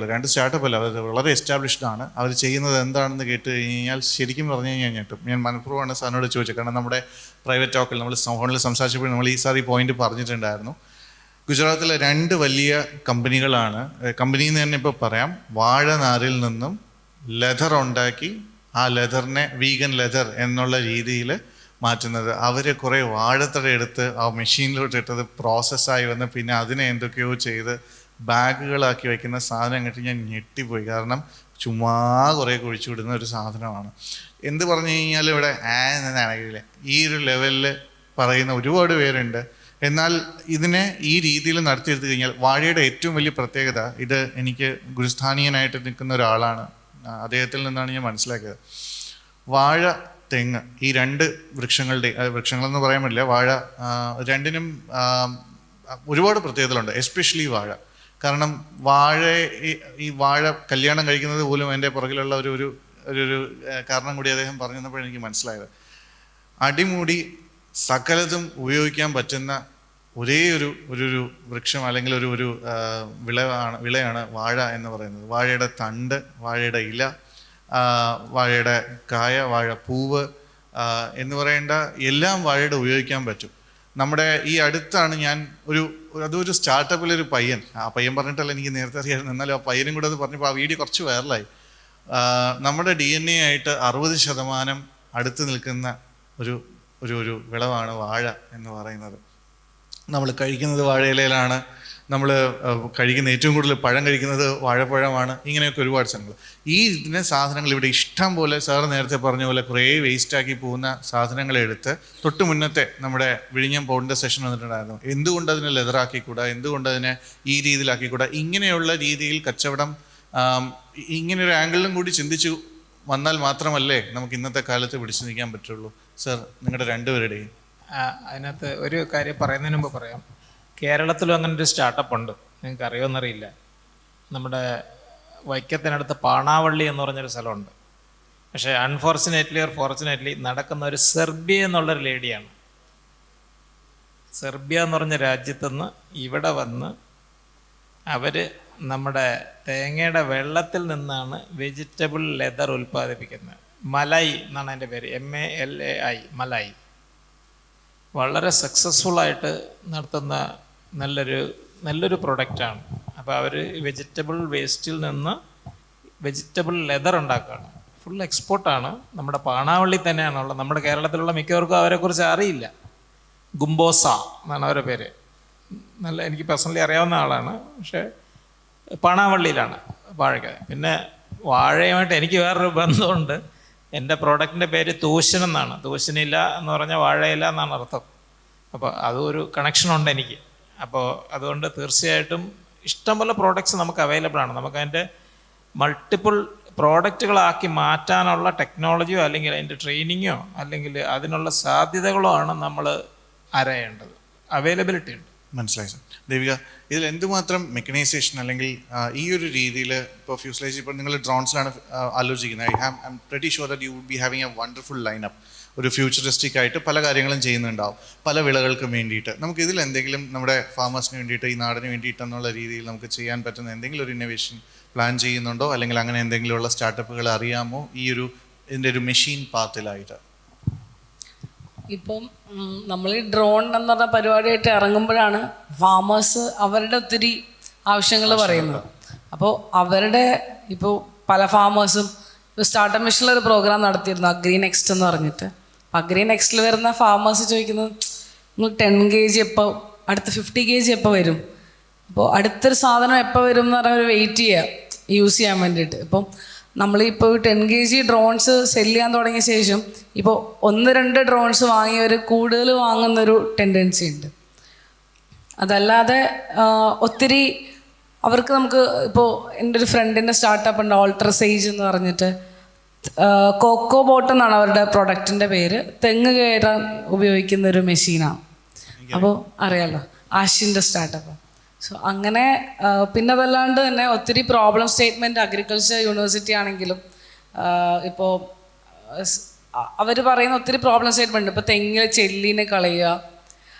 അല്ല, അത് വളരെ എസ്റ്റാബ്ലിഷ്ഡ് ആണ്. അവർ ചെയ്യുന്നത് എന്താണെന്ന് കേട്ട് കഴിഞ്ഞാൽ ശരിക്കും പറഞ്ഞു കഴിഞ്ഞാൽ ഞെട്ടും. ഞാൻ മനഃപൂർവ്വമാണ് സാറിനോട് ചോദിച്ചത്, കാരണം നമ്മുടെ പ്രൈവറ്റ് ടോക്കിൽ നമ്മൾ ഫോണിൽ സംസാരിച്ചപ്പോൾ നമ്മൾ ഈ പോയിന്റ് പറഞ്ഞിട്ടുണ്ടായിരുന്നു. ഗുജറാത്തിലെ 2 വലിയ കമ്പനികളാണ്, കമ്പനി എന്ന് തന്നെ ഇപ്പോൾ പറയാം, വാഴനാരിൽ നിന്നും ലെതർ ഉണ്ടാക്കി ആ ലെതറിനെ വീഗൻ ലെതർ എന്നുള്ള രീതിയിൽ മാറ്റുന്നത്. അവർ കുറേ വാഴത്തട എടുത്ത് ആ മെഷീനിലോട്ട് ഇട്ടത് പ്രോസസ്സായി വന്ന് പിന്നെ അതിനെ എന്തൊക്കെയോ ചെയ്ത് ബാഗുകളാക്കി വയ്ക്കുന്ന സാധനം കണ്ടിട്ട് ഞാൻ ഞെട്ടിപ്പോയി. കാരണം ചുമ്മാ കുറേ കുഴിച്ചു വിടുന്ന ഒരു സാധനമാണ്. എന്ത് പറഞ്ഞു കഴിഞ്ഞാൽ ഇവിടെ എന്നാണെങ്കിലേ ഈ ഒരു ലെവലിൽ പറയുന്ന ഒരുപാട് പേരുണ്ട്. എന്നാൽ ഇതിനെ ഈ രീതിയിൽ നടത്തിയെടുത്തു കഴിഞ്ഞാൽ വാഴയുടെ ഏറ്റവും വലിയ പ്രത്യേകത, ഇത് എനിക്ക് ഗുരുസ്ഥാനീയനായിട്ട് നിൽക്കുന്ന ഒരാളാണ്, അദ്ദേഹത്തിൽ നിന്നാണ് ഞാൻ മനസ്സിലാക്കിയത്. വാഴ, തെങ്ങ്, ഈ 2 വൃക്ഷങ്ങളുടെ, വൃക്ഷങ്ങളെന്ന് പറയാൻ പറ്റില്ല, വാഴ രണ്ടിനും ഒരുപാട് പ്രത്യേകതകളുണ്ട്. എസ്പെഷ്യലി വാഴ. കാരണം ഈ വാഴ കല്യാണം കഴിക്കുന്നത് പോലും എൻ്റെ പുറകിലുള്ള ഒരു കാരണം കൂടി അദ്ദേഹം പറഞ്ഞു തന്നപ്പോൾ എനിക്ക് മനസ്സിലായത്. അടിമുടി സകലതും ഉപയോഗിക്കാൻ പറ്റുന്ന ഒരേ ഒരു വൃക്ഷം അല്ലെങ്കിൽ ഒരു വിളയാണ് വാഴ എന്ന് പറയുന്നത്. വാഴയുടെ തണ്ട്, വാഴയുടെ ഇല, വാഴയുടെ കായ, വാഴപ്പൂവ് എന്ന് പറയേണ്ട എല്ലാം വാഴയുടെ ഉപയോഗിക്കാൻ പറ്റും. നമ്മുടെ ഈ അടുത്താണ് ഞാൻ അതൊരു സ്റ്റാർട്ടപ്പിലൊരു പയ്യൻ, ആ പയ്യൻ പറഞ്ഞിട്ടല്ല എനിക്ക് നേരത്തെ അറിയാമായിരുന്നു, എന്നാലും ആ പയ്യനും കൂടെ അത് പറഞ്ഞപ്പോൾ ആ വീഡിയോ കുറച്ച് വൈറലായി. നമ്മുടെ DNA ആയിട്ട് 60% അടുത്ത് നിൽക്കുന്ന ഒരു വിളവാണ് വാഴ എന്ന് പറയുന്നത്. നമ്മൾ കഴിക്കുന്നത് വാഴയിലയിലാണ്, നമ്മൾ കഴിക്കുന്ന ഏറ്റവും കൂടുതൽ പഴം കഴിക്കുന്നത് വാഴപ്പഴമാണ്. ഇങ്ങനെയൊക്കെ ഒരുപാട് സാധനങ്ങൾ. സാധനങ്ങൾ ഇവിടെ ഇഷ്ടം പോലെ, സാറ് നേരത്തെ പറഞ്ഞ പോലെ കുറേ വേസ്റ്റാക്കി പോകുന്ന സാധനങ്ങളെടുത്ത് തൊട്ട് മുന്നത്തെ നമ്മുടെ വിഴിഞ്ഞം പൗഡിൻ്റെ സെഷൻ വന്നിട്ടുണ്ടായിരുന്നു. എന്തുകൊണ്ട് അതിനെ ലെതറാക്കിക്കൂടാ, എന്തുകൊണ്ട് അതിനെ ഈ രീതിയിലാക്കിക്കൂടാ, ഇങ്ങനെയുള്ള രീതിയിൽ കച്ചവടം ഇങ്ങനൊരു ആംഗിളിലും കൂടി ചിന്തിച്ചു വന്നാൽ മാത്രമല്ലേ നമുക്ക് ഇന്നത്തെ കാലത്ത് പിടിച്ചു നിൽക്കാൻ പറ്റുള്ളൂ. സർ, നിങ്ങളുടെ 2 പേരുടെയും അതിനകത്ത് ഒരു കാര്യം പറയുന്നതിന് മുമ്പ് പറയാം. കേരളത്തിലും അങ്ങനെ ഒരു സ്റ്റാർട്ടപ്പ് ഉണ്ട്, നിങ്ങൾക്ക് അറിയുമെന്നറിയില്ല. നമ്മുടെ വൈക്കത്തിനടുത്ത് പാണാവള്ളി എന്ന് പറഞ്ഞൊരു സ്ഥലമുണ്ട്. പക്ഷേ അൺഫോർച്ചുനേറ്റ്ലി ഓർ ഫോർച്ചുനേറ്റ്ലി നടക്കുന്ന ഒരു സെർബിയ എന്നുള്ളൊരു ലേഡിയാണ്. സെർബിയ എന്ന് പറഞ്ഞ രാജ്യത്തുനിന്ന് ഇവിടെ വന്ന് അവർ നമ്മുടെ തേങ്ങയുടെ വെള്ളത്തിൽ നിന്നാണ് വെജിറ്റബിൾ ലെതർ ഉൽപ്പാദിപ്പിക്കുന്നത്. മലായി എന്നാണ് അതിൻ്റെ പേര്, MALAI, മലായി. വളരെ സക്സസ്ഫുള്ളായിട്ട് നടത്തുന്ന നല്ലൊരു പ്രൊഡക്റ്റാണ്. അപ്പോൾ അവർ വെജിറ്റബിൾ വേസ്റ്റിൽ നിന്ന് വെജിറ്റബിൾ ലെതർ ഉണ്ടാക്കുകയാണ്. ഫുൾ എക്സ്പോർട്ടാണ്. നമ്മുടെ പാണാവള്ളി തന്നെയാണുള്ളത്. നമ്മുടെ കേരളത്തിലുള്ള മിക്കവർക്കും അവരെക്കുറിച്ച് അറിയില്ല. ഗുംബോസ എന്നാണ് അവരുടെ പേര്. എനിക്ക് പേഴ്സണലി അറിയാവുന്ന ആളാണ്. പക്ഷേ പാണാവള്ളിയിലാണ് വാഴയ്ക്ക. പിന്നെ വാഴയുമായിട്ട് എനിക്ക് വേറൊരു ബന്ധമുണ്ട്. എൻ്റെ പ്രോഡക്റ്റിൻ്റെ പേര് തൂശൻ എന്നാണ്. തൂശനില എന്ന് പറഞ്ഞാൽ വാഴയില എന്നാണ് അർത്ഥം. അപ്പോൾ അതൊരു കണക്ഷനുണ്ട് എനിക്ക്. അപ്പോൾ അതുകൊണ്ട് തീർച്ചയായിട്ടും ഇഷ്ടംപോലെ പ്രോഡക്റ്റ്സ് നമുക്ക് അവൈലബിൾ ആണ്. നമുക്കതിൻ്റെ മൾട്ടിപ്പിൾ പ്രോഡക്റ്റുകളാക്കി മാറ്റാനുള്ള ടെക്നോളജിയോ അല്ലെങ്കിൽ അതിൻ്റെ ട്രെയിനിങ്ങോ അല്ലെങ്കിൽ അതിനുള്ള സാധ്യതകളോ ആണ് നമ്മൾ അരയേണ്ടത്. അവൈലബിലിറ്റി ഉണ്ട്. മനസ്സിലായി സാർ. ദേവിക, ഇതിൽ എന്തുമാത്രം മെക്കനൈസേഷൻ അല്ലെങ്കിൽ ഈ ഒരു രീതിയിൽ ഇപ്പോൾ ഫ്യൂസ്ലേജ്, ഇപ്പോൾ നിങ്ങൾ ഡ്രോൺസിലാണ് ആലോചിക്കുന്നത്. I am pretty sure that you would be having a wonderful lineup. ഒരു ഫ്യൂച്ചറിസ്റ്റിക് ആയിട്ട് പല കാര്യങ്ങളും ചെയ്യുന്നുണ്ടാവും, പല വിളകൾക്കും വേണ്ടിയിട്ട്. നമുക്ക് ഇതിൽ എന്തെങ്കിലും നമ്മുടെ ഫാമേഴ്സിന് വേണ്ടിയിട്ട്, ഈ നാടിന് വേണ്ടിയിട്ട് എന്നുള്ള രീതിയിൽ നമുക്ക് ചെയ്യാൻ പറ്റുന്ന എന്തെങ്കിലും ഒരു ഇന്നോവേഷൻ പ്ലാൻ ചെയ്യുന്നുണ്ടോ, അല്ലെങ്കിൽ അങ്ങനെ എന്തെങ്കിലുമുള്ള സ്റ്റാർട്ടപ്പുകൾ അറിയാമോ ഇതിൻ്റെ ഒരു മെഷീൻ പാത്തിലായിട്ട്? ഇപ്പം നമ്മൾ ഈ ഡ്രോൺ എന്ന് പറഞ്ഞ പരിപാടിയായിട്ട് ഇറങ്ങുമ്പോഴാണ് ഫാമേഴ്സ് അവരുടെ ഒത്തിരി ആവശ്യങ്ങൾ പറയുന്നത്. അപ്പോൾ അവരുടെ ഇപ്പോൾ പല ഫാമേഴ്സും സ്റ്റാർട്ടപ്പ് മിഷനിലൊരു പ്രോഗ്രാം നടത്തിയിരുന്നു, അഗ്രി നെക്സ്റ്റ് എന്ന് പറഞ്ഞിട്ട്. അപ്പം അഗ്രി നെക്സ്റ്റിൽ വരുന്ന ഫാമേഴ്സ് ചോദിക്കുന്നത്, നിങ്ങൾ 10 kg എപ്പോൾ, അടുത്ത 50 kg എപ്പോൾ വരും, അപ്പോൾ അടുത്തൊരു സാധനം എപ്പോൾ വരും എന്ന് പറഞ്ഞാൽ വെയിറ്റ് ചെയ്യുക യൂസ് ചെയ്യാൻ വേണ്ടിയിട്ട്. ഇപ്പം നമ്മളിപ്പോൾ 10 kg ഡ്രോൺസ് സെല് ചെയ്യാൻ തുടങ്ങിയ ശേഷം ഇപ്പോൾ 1-2 ഡ്രോൺസ് വാങ്ങിയവർ കൂടുതൽ വാങ്ങുന്നൊരു ടെൻഡൻസി ഉണ്ട്. അതല്ലാതെ ഒത്തിരി അവർക്ക് നമുക്ക് ഇപ്പോൾ എൻ്റെ ഒരു ഫ്രണ്ടിൻ്റെ സ്റ്റാർട്ടപ്പ് ഉണ്ട്, ഓൾട്ടർ സേജ് എന്ന് പറഞ്ഞിട്ട്. കോക്കോ ബോട്ട് എന്നാണ് അവരുടെ പ്രൊഡക്റ്റിൻ്റെ പേര്. തെങ്ങ് കയറാൻ ഉപയോഗിക്കുന്നൊരു മെഷീനാണ്. അപ്പോൾ അറിയാമല്ലോ, ആഷിൻ്റെ സ്റ്റാർട്ടപ്പ്. സോ അങ്ങനെ പിന്നെ അതല്ലാണ്ട് തന്നെ ഒത്തിരി പ്രോബ്ലം സ്റ്റേറ്റ്മെൻറ്റ് അഗ്രികൾച്ചർ യൂണിവേഴ്സിറ്റി ആണെങ്കിലും ഇപ്പോൾ അവർ പറയുന്ന ഒത്തിരി പ്രോബ്ലം സ്റ്റേറ്റ്മെൻറ്റ്. ഇപ്പോൾ തെങ്ങിൽ ചെല്ലിനെ കളയുക,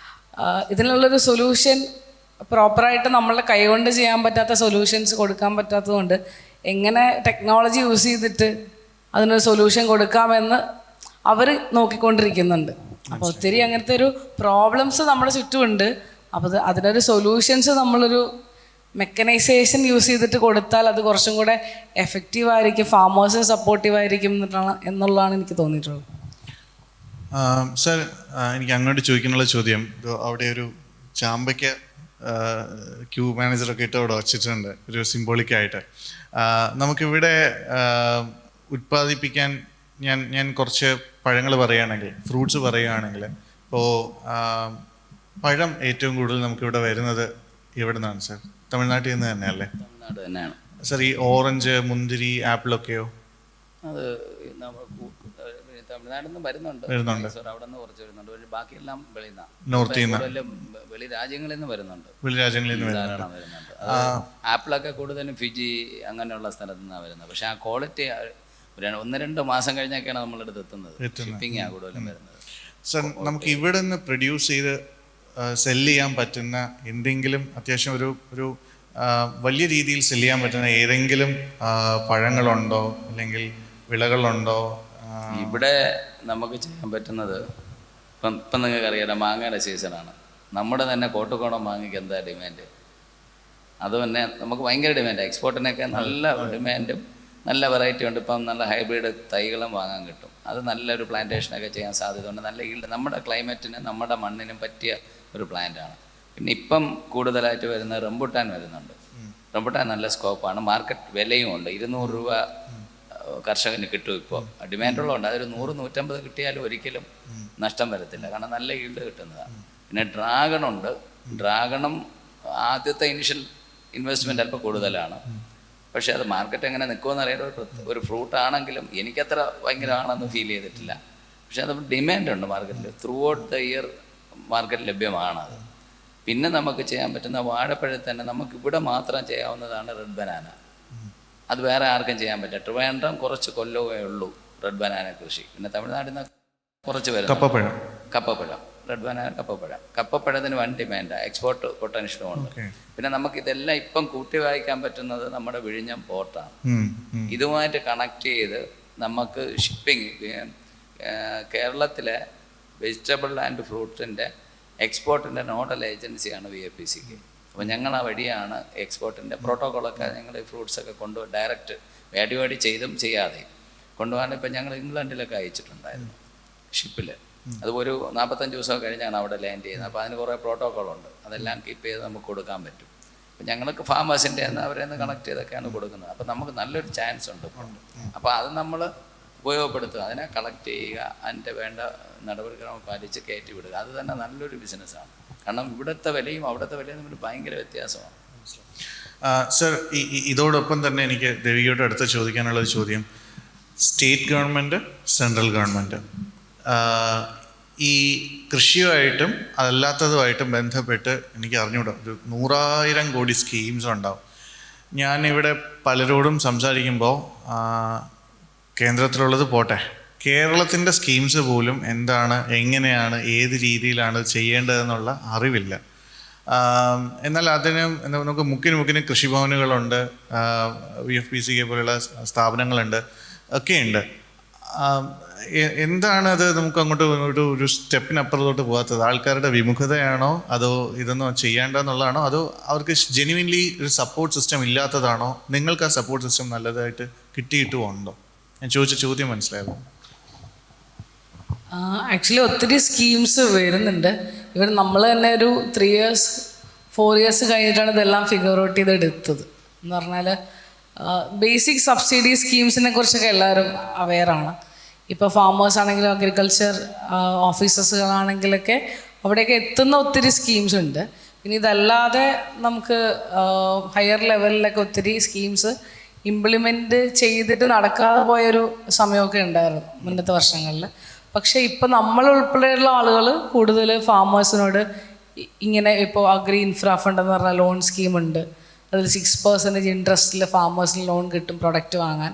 ഇതിനുള്ളൊരു സൊല്യൂഷൻ പ്രോപ്പറായിട്ട് നമ്മളെ കൈകൊണ്ട് ചെയ്യാൻ പറ്റാത്ത സൊല്യൂഷൻസ് കൊടുക്കാൻ പറ്റാത്തത് കൊണ്ട് എങ്ങനെ ടെക്നോളജി യൂസ് ചെയ്തിട്ട് അതിനൊരു സൊല്യൂഷൻ കൊടുക്കാമെന്ന് അവർ നോക്കിക്കൊണ്ടിരിക്കുന്നുണ്ട്. അപ്പോൾ ഒത്തിരി അങ്ങനത്തെ ഒരു പ്രോബ്ലംസ് നമ്മുടെ ചുറ്റുമുണ്ട്. അപ്പോൾ അതിനൊരു സൊല്യൂഷൻസ് നമ്മളൊരു മെക്കനൈസേഷൻ യൂസ് ചെയ്തിട്ട് കൊടുത്താൽ അത് കുറച്ചും കൂടെ എഫക്റ്റീവ് ആയിരിക്കും, ഫാമേഴ്സിന് സപ്പോർട്ടീവ് ആയിരിക്കും എന്നുള്ളതാണ് എനിക്ക് തോന്നിയിട്ടുള്ളത്. സർ, എനിക്ക് അങ്ങോട്ട് ചോദിക്കാനുള്ള ചോദ്യം, അവിടെ ഒരു ചാമ്പയ്ക്ക് ക്യൂ മാനേജറൊക്കെ ഇട്ട് അവിടെ വച്ചിട്ടുണ്ട് ഒരു സിംബോളിക്കായിട്ട്. നമുക്കിവിടെ ഉത്പാദിപ്പിക്കാൻ ഞാൻ കുറച്ച് പഴങ്ങൾ പറയുകയാണെങ്കിൽ, ഫ്രൂട്ട്സ് പറയുകയാണെങ്കിൽ, ഇപ്പോൾ പഴം ഏറ്റവും കൂടുതൽ നമുക്കിവിടെ വരുന്നത് എവിടെ നിന്നാണ് സർ? തമിഴ്നാട്ടിൽ നിന്ന് തന്നെയല്ലേ? തമിഴ്നാട് തന്നെയാണ് സർ. ഈ ഓറഞ്ച്, മുന്തിരി, ആപ്പിളൊക്കെയോ? അത് തമിഴ്നാട്ടിൽ നിന്ന് വരുന്നുണ്ട്, അവിടെ നിന്ന് കുറച്ച് വരുന്നുണ്ട്. ബാക്കിയെല്ലാം നോർത്തിൽ നിന്ന്, വെളി രാജ്യങ്ങളിൽ നിന്ന് വരുന്നുണ്ട്. വരുന്നുണ്ട്. ആപ്പിളൊക്കെ കൂടുതലും ഫിജി അങ്ങനെയുള്ള സ്ഥലത്തു നിന്നാണ് വരുന്നത്. പക്ഷെ ആ ക്വാളിറ്റി 1-2 മാസം കഴിഞ്ഞൊക്കെയാണ് നമ്മളെടുത്ത് എത്തുന്നത്. ഷിപ്പിംഗാണ് കൂടുതലും വരുന്നത്. സർ, നമുക്ക് ഇവിടെ നിന്ന് പ്രൊഡ്യൂസ് ചെയ്ത് സെല്ല് ചെയ്യാൻ പറ്റുന്ന എന്തെങ്കിലും അത്യാവശ്യം ഒരു വലിയ രീതിയിൽ സെല്ല് ചെയ്യാൻ പറ്റുന്ന ഏതെങ്കിലും പഴങ്ങളുണ്ടോ അല്ലെങ്കിൽ വിളകളുണ്ടോ? ഇവിടെ നമുക്ക് ചെയ്യാൻ പറ്റുന്നത് ഇപ്പം നിങ്ങൾക്ക് അറിയാം, മാങ്ങയുടെ സീസണാണ്. നമ്മുടെ തന്നെ കോട്ടുകോണം മാങ്ങയ്ക്ക് എന്താ ഡിമാൻഡ്? അത് തന്നെ നമുക്ക് ഭയങ്കര ഡിമാൻഡ്. എക്സ്പോർട്ടിനൊക്കെ നല്ല ഡിമാൻഡും നല്ല വെറൈറ്റി ഉണ്ട്. ഇപ്പം നല്ല ഹൈബ്രിഡ് തൈകളും വാങ്ങാൻ കിട്ടും. അത് നല്ലൊരു പ്ലാന്റേഷനൊക്കെ ചെയ്യാൻ സാധ്യതയുണ്ട്. നല്ല ഈൽഡ്, നമ്മുടെ ക്ലൈമറ്റിനും നമ്മുടെ മണ്ണിനും പറ്റിയ ഒരു പ്ലാന്റാണ്. പിന്നെ ഇപ്പം കൂടുതലായിട്ട് വരുന്ന റംബുട്ടാൻ വരുന്നുണ്ട്. റംബുട്ടാൻ നല്ല സ്കോപ്പാണ്, മാർക്കറ്റ് വിലയും ഉണ്ട്. 200 രൂപ കർഷകന് കിട്ടും. ഇപ്പോൾ ഡിമാൻഡുള്ളതുകൊണ്ട് അതൊരു 100-150 കിട്ടിയാലും ഒരിക്കലും നഷ്ടം വരത്തില്ല, കാരണം നല്ല ഈൽഡ് കിട്ടുന്നതാണ്. പിന്നെ ഡ്രാഗണുണ്ട്. ഡ്രാഗണും ആദ്യത്തെ ഇനിഷ്യൽ ഇൻവെസ്റ്റ്മെൻറ്റ് അല്പം കൂടുതലാണ്. പക്ഷേ അത് മാർക്കറ്റ് എങ്ങനെ നിൽക്കുമെന്ന് അറിയാൻ ഒരു ഫ്രൂട്ടാണെങ്കിലും എനിക്കത്ര ഭയങ്കരമാണെന്ന് ഫീൽ ചെയ്തിട്ടില്ല. പക്ഷേ അത് ഡിമാൻഡുണ്ട് മാർക്കറ്റിൽ. Throughout the year market ലഭ്യമാണത്. പിന്നെ നമുക്ക് ചെയ്യാൻ പറ്റുന്ന വാഴപ്പഴത്തിൽ തന്നെ നമുക്ക് ഇവിടെ മാത്രം ചെയ്യാവുന്നതാണ് റെഡ് ബനാന. അത് വേറെ ആർക്കും ചെയ്യാൻ പറ്റില്ല. ട്രിവാൻഡ്രം കുറച്ച് കൊല്ലമേ ഉള്ളൂ റെഡ് ബനാന കൃഷി. പിന്നെ തമിഴ്നാട്ടിൽ നിന്ന് കുറച്ച് വരും. കപ്പപ്പഴം, റെഡ് ബനാന, കപ്പപ്പഴത്തിന് വൻ ഡിമാൻഡാണ്, എക്സ്പോർട്ട് പൊട്ടൻഷ്യലും ഉണ്ട്. പിന്നെ നമുക്ക് ഇതെല്ലാം ഇപ്പം കൂട്ടി വായിക്കാൻ പറ്റുന്നത് നമ്മുടെ വിഴിഞ്ഞം പോർട്ടാണ്. ഇതുമായിട്ട് കണക്ട് ചെയ്ത് നമുക്ക് ഷിപ്പിംഗ്, കേരളത്തിലെ വെജിറ്റബിൾ ആൻഡ് ഫ്രൂട്ട്സിൻ്റെ എക്സ്പോർട്ടിൻ്റെ നോഡൽ ഏജൻസിയാണ് VFPCK. അപ്പോൾ ഞങ്ങൾ ആ വഴിയാണ് എക്സ്പോർട്ടിൻ്റെ പ്രോട്ടോക്കോളൊക്കെ ഞങ്ങൾ ഫ്രൂട്ട്സൊക്കെ കൊണ്ടുപോയി ഡയറക്റ്റ് വേടി ചെയ്തും ചെയ്യാതെ കൊണ്ടുപോകാൻ ഇപ്പം ഞങ്ങൾ ഇംഗ്ലണ്ടിലൊക്കെ അയച്ചിട്ടുണ്ടായിരുന്നു ഷിപ്പിൽ. അത് ഒരു 45 ദിവസം കഴിഞ്ഞാണ് അവിടെ ലാൻഡ് ചെയ്യുന്നത്. അപ്പോൾ അതിന് കുറേ പ്രോട്ടോക്കോളുണ്ട്, അതെല്ലാം കീപ്പ് ചെയ്ത് നമുക്ക് കൊടുക്കാൻ പറ്റും. അപ്പം ഞങ്ങൾക്ക് ഫാമേഴ്സിൻ്റെ അവരെ നിന്ന് കണക്ട് ചെയ്തൊക്കെയാണ് കൊടുക്കുന്നത്. അപ്പം നമുക്ക് നല്ലൊരു ചാൻസ് ഉണ്ട്. അപ്പോൾ അത് നമ്മൾ ഉപയോഗപ്പെടുത്തുക, അതിനെ കളക്ട് ചെയ്യുക, അതിൻ്റെ വേണ്ട നടപടിക്രമം പാലിച്ച് കയറ്റി വിടുക. അത് തന്നെ നല്ലൊരു ബിസിനസ്സാണ്. കാരണം ഇവിടുത്തെ വിലയും അവിടുത്തെ വിലയും തമ്മിൽ ഭയങ്കര വ്യത്യാസമാണ്. സർ, ഇതോടൊപ്പം തന്നെ എനിക്ക് ദേവികയോട് അടുത്ത് ചോദിക്കാനുള്ള ഒരു ചോദ്യം, സ്റ്റേറ്റ് ഗവൺമെൻറ്, സെൻട്രൽ ഗവൺമെൻറ് ഈ കൃഷിയുമായിട്ടും അതല്ലാത്തതുമായിട്ടും ബന്ധപ്പെട്ട് എനിക്ക് അറിഞ്ഞൂടാ, ഒരു 100,000 കോടി സ്കീംസ് ഉണ്ടാവും. ഞാനിവിടെ പലരോടും സംസാരിക്കുമ്പോൾ കേന്ദ്രത്തിലുള്ളത് പോട്ടെ, കേരളത്തിൻ്റെ സ്കീംസ് പോലും എന്താണ്, എങ്ങനെയാണ്, ഏത് രീതിയിലാണ് ചെയ്യേണ്ടതെന്നുള്ള അറിവില്ല. എന്നാൽ അതിന് നമുക്ക് മുക്കിന് കൃഷിഭവനുകളുണ്ട്, VFPCK പോലുള്ള സ്ഥാപനങ്ങളുണ്ട്, ഒക്കെയുണ്ട്. എന്താണ് അത് നമുക്ക് അങ്ങോട്ട് ഒരു സ്റ്റെപ്പിനപ്പുറത്തോട്ട് പോകാത്തത്? ആൾക്കാരുടെ വിമുഖതയാണോ, അതോ ഇതൊന്നും ചെയ്യേണ്ടെന്നുള്ളതാണോ, അതോ അവർക്ക് ജെന്യുവിൻലി ഒരു സപ്പോർട്ട് സിസ്റ്റം ഇല്ലാത്തതാണോ? നിങ്ങൾക്ക് ആ സപ്പോർട്ട് സിസ്റ്റം നല്ലതായിട്ട് കിട്ടിയിട്ടുണ്ടോ? ഞാൻ ചോദിച്ച ചോദ്യം മനസ്സിലായോ? ആക്ച്വലി ഒത്തിരി സ്കീംസ് വരുന്നുണ്ട്. ഇവിടെ നമ്മൾ തന്നെ ഒരു 3 years 4 years കഴിഞ്ഞിട്ടാണ് ഇതെല്ലാം ഫിഗർ ഔട്ട് ചെയ്ത് എടുത്തത്. എന്ന് പറഞ്ഞാൽ ബേസിക് സബ്സിഡി സ്കീംസിനെ കുറിച്ചൊക്കെ എല്ലാവരും അവെയറാണ്. ഇപ്പോൾ ഫാമേഴ്സ് ആണെങ്കിലും അഗ്രികൾച്ചർ ഓഫീസേഴ്സുകളാണെങ്കിലൊക്കെ അവിടെയൊക്കെ എത്തുന്ന ഒത്തിരി സ്കീംസ് ഉണ്ട്. പിന്നെ ഇതല്ലാതെ നമുക്ക് ഹയർ ലെവലിലൊക്കെ ഒത്തിരി സ്കീംസ് ഇംപ്ലിമെൻറ്റ് ചെയ്തിട്ട് നടക്കാതെ പോയൊരു സമയമൊക്കെ ഉണ്ടായിരുന്നു മുന്നത്തെ വർഷങ്ങളിൽ. പക്ഷേ ഇപ്പോൾ നമ്മൾ ഉൾപ്പെടെയുള്ള ആളുകൾ കൂടുതൽ ഫാമേഴ്സിനോട് ഇങ്ങനെ ഇപ്പോൾ അഗ്രി ഇൻഫ്രാ ഫണ്ട് എന്ന് പറഞ്ഞ ലോൺ സ്കീമുണ്ട്. അതിൽ 6% ഇൻട്രസ്റ്റിൽ ഫാമേഴ്സിന് ലോൺ കിട്ടും പ്രൊഡക്റ്റ് വാങ്ങാൻ.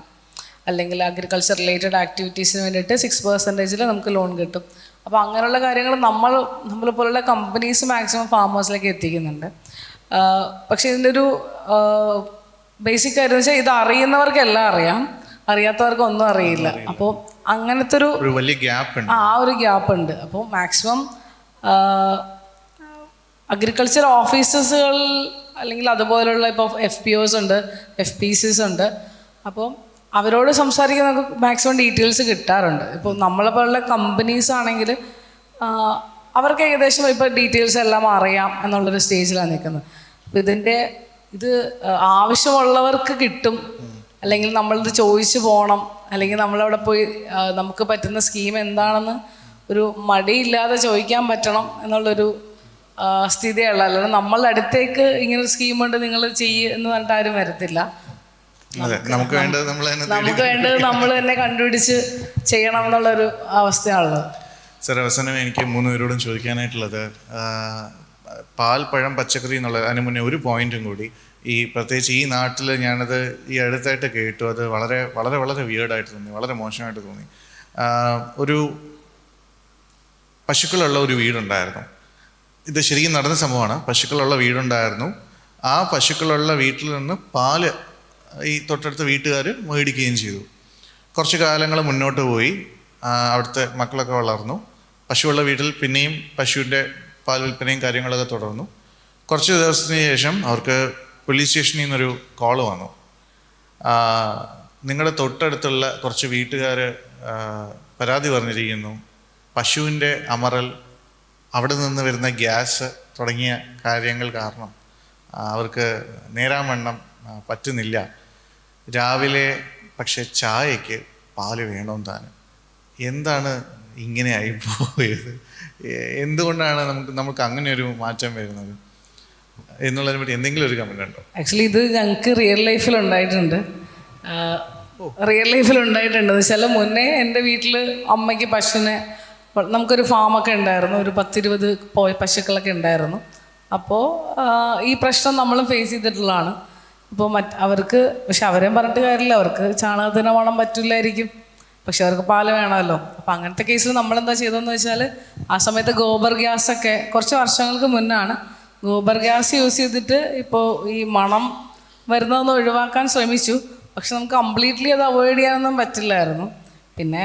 അല്ലെങ്കിൽ അഗ്രികൾച്ചർ റിലേറ്റഡ് ആക്ടിവിറ്റീസിന് വേണ്ടിയിട്ട് 6% നമുക്ക് ലോൺ കിട്ടും. അപ്പോൾ അങ്ങനെയുള്ള കാര്യങ്ങൾ നമ്മളെ പോലുള്ള കമ്പനീസ് മാക്സിമം ഫാമേഴ്സിലേക്ക് എത്തിക്കുന്നുണ്ട്. പക്ഷേ ഇതിൻ്റെ ഒരു ബേസിക് കാര്യം എന്ന് വെച്ചാൽ ഇത് അറിയുന്നവർക്കെല്ലാം അറിയാം, അറിയാത്തവർക്ക് ഒന്നും അറിയില്ല. അപ്പോൾ അങ്ങനത്തെ ഒരു വലിയ ഗ്യാപ്പ് ഉണ്ട്. ആ ഒരു ഗ്യാപ്പ് ഉണ്ട്. അപ്പോൾ മാക്സിമം അഗ്രികൾച്ചർ ഓഫീസസുകൾ അല്ലെങ്കിൽ അതുപോലുള്ള ഇപ്പോൾ FPOs ഉണ്ട്, FPCs ഉണ്ട്. അപ്പോൾ അവരോട് സംസാരിക്കാൻ നമുക്ക് മാക്സിമം ഡീറ്റെയിൽസ് കിട്ടാറുണ്ട്. ഇപ്പോൾ നമ്മളെ പോലുള്ള കമ്പനീസ് ആണെങ്കിൽ അവർക്ക് ഏകദേശം ഇപ്പോൾ ഡീറ്റെയിൽസ് എല്ലാം അറിയാം എന്നുള്ളൊരു സ്റ്റേജിലാണ് നിൽക്കുന്നത്. അപ്പോൾ ഇത് ആവശ്യമുള്ളവർക്ക് കിട്ടും, അല്ലെങ്കിൽ നമ്മളിത് ചോദിച്ചു പോകണം, അല്ലെങ്കിൽ നമ്മളവിടെ പോയി നമുക്ക് പറ്റുന്ന സ്കീം എന്താണെന്ന് ഒരു മടിയില്ലാതെ ചോദിക്കാൻ പറ്റണം എന്നുള്ളൊരു സ്ഥിതിയുള്ള, അല്ലാതെ നമ്മളുടെ അടുത്തേക്ക് ഇങ്ങനൊരു സ്കീമുണ്ട് നിങ്ങൾ ചെയ്യുക എന്ന് പറഞ്ഞിട്ട് ആരും വരത്തില്ല. നമുക്ക് വേണ്ടത് നമ്മൾ തന്നെ കണ്ടുപിടിച്ച് ചെയ്യണം എന്നുള്ളൊരു അവസ്ഥയാണുള്ളത്. സാർ, അവസാനം എനിക്ക് 3 പേരോടും ചോദിക്കാനായിട്ടുള്ളത്, പാൽ, പഴം, പച്ചക്കറി എന്നുള്ളത് അതിന് മുന്നേ ഒരു പോയിന്റും കൂടി. ഈ പ്രത്യേകിച്ച് ഈ നാട്ടിൽ ഞാനത് ഈ അടുത്തായിട്ട് കേട്ടു, അത് വളരെ വളരെ വളരെ വിയേർഡായിട്ട് തോന്നി, വളരെ മോശമായിട്ട് തോന്നി. ഒരു പശുക്കളുള്ള ഒരു വീടുണ്ടായിരുന്നു. ഇത് ശരിക്കും നടന്ന സംഭവമാണ്. പശുക്കളുള്ള വീടുണ്ടായിരുന്നു. ആ പശുക്കളുള്ള വീട്ടിൽ നിന്ന് പാല് ഈ തൊട്ടടുത്ത വീട്ടുകാർ മേടിക്കുകയും ചെയ്തു. കുറച്ച് കാലങ്ങൾ മുന്നോട്ട് പോയി, അവിടുത്തെ മക്കളൊക്കെ വളർന്നു. പശുവുള്ള വീട്ടിൽ പിന്നെയും പശുവിൻ്റെ പാൽ വിൽപ്പനയും കാര്യങ്ങളൊക്കെ തുടർന്നു. കുറച്ച് ദിവസത്തിന് ശേഷം അവർക്ക് പോലീസ് സ്റ്റേഷനിൽ നിന്നൊരു കോൾ വന്നു. നിങ്ങളുടെ തൊട്ടടുത്തുള്ള കുറച്ച് വീട്ടുകാർ പരാതി പറഞ്ഞിരിക്കുന്നു, പശുവിൻ്റെ അമറൽ, അവിടെ നിന്ന് വരുന്ന ഗ്യാസ് തുടങ്ങിയ കാര്യങ്ങൾ കാരണം അവർക്ക് നേരാവണ്ണം പറ്റുന്നില്ല. രാവിലെ പക്ഷെ ചായക്ക് പാല് വേണം താനും. എന്താണ് ഇങ്ങനെ ആയിപ്പോയത്? എന്തുകൊണ്ടാണ് നമുക്ക് അങ്ങനെ ഒരു മാറ്റം വരുന്നത് എന്നുള്ളതിനെ പറ്റി എന്തെങ്കിലും ഒരു കമന്റ് ഉണ്ടോ? ആക്ച്വലി ഇത് ഞങ്ങൾക്ക് റിയൽ ലൈഫിൽ ഉണ്ടായിട്ടുണ്ട്. എന്ന് വെച്ചാൽ മുന്നേ എൻ്റെ വീട്ടിൽ അമ്മയ്ക്ക് പശുവിനെ, നമുക്കൊരു ഫാമൊക്കെ ഉണ്ടായിരുന്നു, ഒരു 10-20 പശുക്കളൊക്കെ ഉണ്ടായിരുന്നു. അപ്പോൾ ഈ പ്രശ്നം നമ്മളും ഫേസ് ചെയ്തിട്ടുള്ളതാണ്. ഇപ്പോൾ അവർക്ക്, പക്ഷെ അവരെയും പറഞ്ഞിട്ട് കാര്യമില്ല, അവർക്ക് ചാണകത്തിന് മണം പറ്റില്ലായിരിക്കും, പക്ഷെ അവർക്ക് പാല് വേണമല്ലോ. അപ്പം അങ്ങനത്തെ കേസിൽ നമ്മളെന്താ ചെയ്തതെന്ന് വെച്ചാൽ, ആ സമയത്ത് ഗോബർ ഗ്യാസൊക്കെ കുറച്ച് വർഷങ്ങൾക്ക് മുന്നാണ് ഗോബർ ഗ്യാസ് യൂസ് ചെയ്തിട്ട് ഇപ്പോൾ ഈ മണം വരുന്നതൊന്ന് ഒഴിവാക്കാൻ ശ്രമിച്ചു. പക്ഷെ നമുക്ക് കംപ്ലീറ്റ്ലി അത് അവോയ്ഡ് ചെയ്യാനൊന്നും പറ്റില്ലായിരുന്നു. പിന്നെ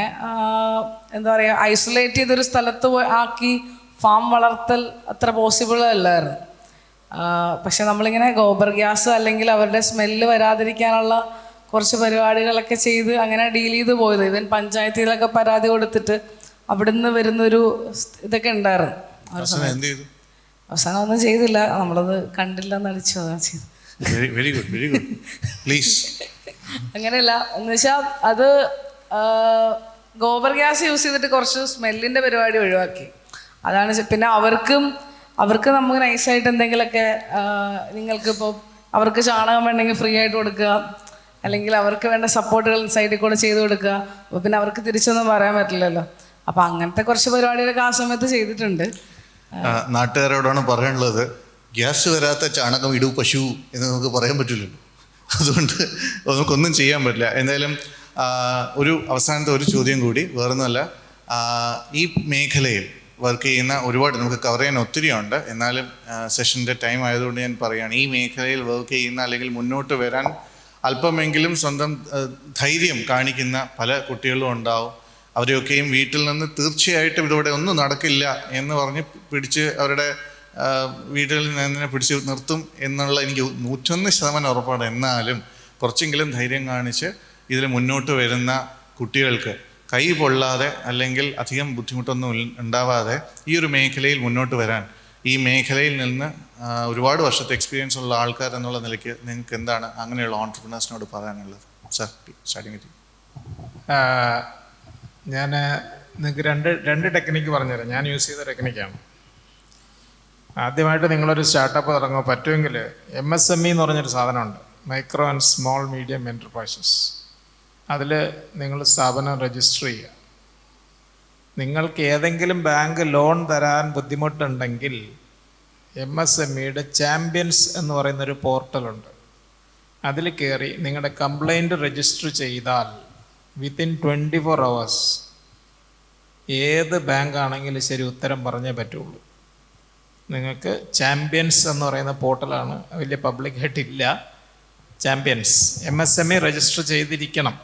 എന്താ പറയുക, ഐസൊലേറ്റ് ചെയ്തൊരു സ്ഥലത്ത് ആക്കി ഫാം വളർത്തൽ അത്ര പോസിബിൾ അല്ലായിരുന്നു. പക്ഷെ നമ്മളിങ്ങനെ ഗോബർ ഗ്യാസ് അല്ലെങ്കിൽ അവരുടെ സ്മെല്ല് വരാതിരിക്കാനുള്ള കുറച്ച് പരിപാടികളൊക്കെ ചെയ്ത് അങ്ങനെ ഡീൽ ചെയ്ത് പോയത്. ഇവൻ പഞ്ചായത്തിലൊക്കെ പരാതി കൊടുത്തിട്ട് അവിടുന്ന് വരുന്നൊരു ഇതൊക്കെ ഉണ്ടായിരുന്നു. അവസാനം ഒന്നും ചെയ്തില്ല, നമ്മളത് കണ്ടില്ല എന്നടിച്ചു ചെയ്തു. അങ്ങനെയല്ല എന്ന് വെച്ചാൽ അത് ഗോബർ ഗ്യാസ് യൂസ് ചെയ്തിട്ട് കുറച്ച് സ്മെല്ലിൻ്റെ പരിപാടി ഒഴിവാക്കി. അതാണ്. പിന്നെ അവർക്ക് നമുക്ക് നൈസായിട്ട് എന്തെങ്കിലുമൊക്കെ, നിങ്ങൾക്കിപ്പോൾ അവർക്ക് ചാണകം വേണമെങ്കിൽ ഫ്രീ ആയിട്ട് കൊടുക്കുക, അല്ലെങ്കിൽ അവർക്ക് വേണ്ട സപ്പോർട്ടുകൾ സൈഡിൽ കൂടെ ചെയ്ത് കൊടുക്കുക. അപ്പോൾ പിന്നെ അവർക്ക് തിരിച്ചൊന്നും പറയാൻ പറ്റില്ലല്ലോ. അപ്പം അങ്ങനത്തെ കുറച്ച് പരിപാടികളൊക്കെ ആ സമയത്ത് ചെയ്തിട്ടുണ്ട്. നാട്ടുകാരോടാണ് പറയാനുള്ളത്, ഗ്യാസ് വരാത്ത ചാണകം ഇടൂ പശു എന്ന് നമുക്ക് പറയാൻ പറ്റില്ലല്ലോ. അതുകൊണ്ട് നമുക്കൊന്നും ചെയ്യാൻ പറ്റില്ല. എന്തായാലും ഒരു അവസാനത്തെ ഒരു ചോദ്യം കൂടി, വേറൊന്നുമല്ല. ഈ മേഖലയിൽ വർക്ക് ചെയ്യുന്ന ഒരുപാട്, നമുക്ക് കവർ ചെയ്യാൻ ഒത്തിരി ഉണ്ട്, എന്നാലും സെഷൻ്റെ ടൈം ആയതുകൊണ്ട് ഞാൻ പറയുകയാണ്, ഈ മേഖലയിൽ വർക്ക് ചെയ്യുന്ന അല്ലെങ്കിൽ മുന്നോട്ട് വരാൻ അല്പമെങ്കിലും സ്വന്തം ധൈര്യം കാണിക്കുന്ന പല കുട്ടികളും ഉണ്ടാവും. അവരെയൊക്കെയും വീട്ടിൽ നിന്ന് തീർച്ചയായിട്ടും ഇതോടെ ഒന്നും നടക്കില്ല എന്ന് പറഞ്ഞ് പിടിച്ച് അവരുടെ വീടുകളിൽ നിന്ന് പിടിച്ച് നിർത്തും എന്നുള്ള എനിക്ക് 101% ഉറപ്പാണ്. എന്നാലും കുറച്ചെങ്കിലും ധൈര്യം കാണിച്ച് ഇതിൽ മുന്നോട്ട് വരുന്ന കുട്ടികൾക്ക് കൈ പൊള്ളാതെ അല്ലെങ്കിൽ അധികം ബുദ്ധിമുട്ടൊന്നും ഉണ്ടാവാതെ ഈ ഒരു മേഖലയിൽ മുന്നോട്ട് വരാൻ, ഈ മേഖലയിൽ നിന്ന് ഒരുപാട് വർഷത്തെ എക്സ്പീരിയൻസ് ഉള്ള ആൾക്കാർ എന്നുള്ള നിലയ്ക്ക് നിങ്ങൾക്ക് എന്താണ് അങ്ങനെയുള്ള ഓൺട്രപ്രണേഴ്സിനോട് പറയാനുള്ളത്? Sir, starting with. ഞാൻ നിങ്ങൾക്ക് രണ്ട് ടെക്നിക്ക് പറഞ്ഞുതരാം. ഞാൻ യൂസ് ചെയ്ത ടെക്നിക്കാണ്. ആദ്യമായിട്ട് നിങ്ങളൊരു സ്റ്റാർട്ടപ്പ് തുടങ്ങുക, പറ്റുമെങ്കിൽ MSME എന്ന് പറഞ്ഞൊരു സാധനമുണ്ട്, micro and small medium enterprises. അതിൽ നിങ്ങൾ സ്ഥാപനം രജിസ്റ്റർ ചെയ്യുക. നിങ്ങൾക്ക് ഏതെങ്കിലും ബാങ്ക് ലോൺ തരാൻ ബുദ്ധിമുട്ടുണ്ടെങ്കിൽ MSMEയുടെ ചാമ്പ്യൻസ് എന്ന് പറയുന്നൊരു പോർട്ടലുണ്ട്. അതിൽ കയറി നിങ്ങളുടെ കംപ്ലൈൻറ്റ് രജിസ്റ്റർ ചെയ്താൽ വിത്തിൻ 24 hours ഏത് ബാങ്ക് ആണെങ്കിലും ശരി ഉത്തരം പറഞ്ഞേ പറ്റുള്ളൂ. നിങ്ങൾക്ക് ചാമ്പ്യൻസ് എന്ന് പറയുന്ന പോർട്ടലാണ്, വലിയ പബ്ലിക്കായിട്ടില്ല. ചാമ്പ്യൻസ് MSME രജിസ്റ്റർ ചെയ്തിരിക്കണം.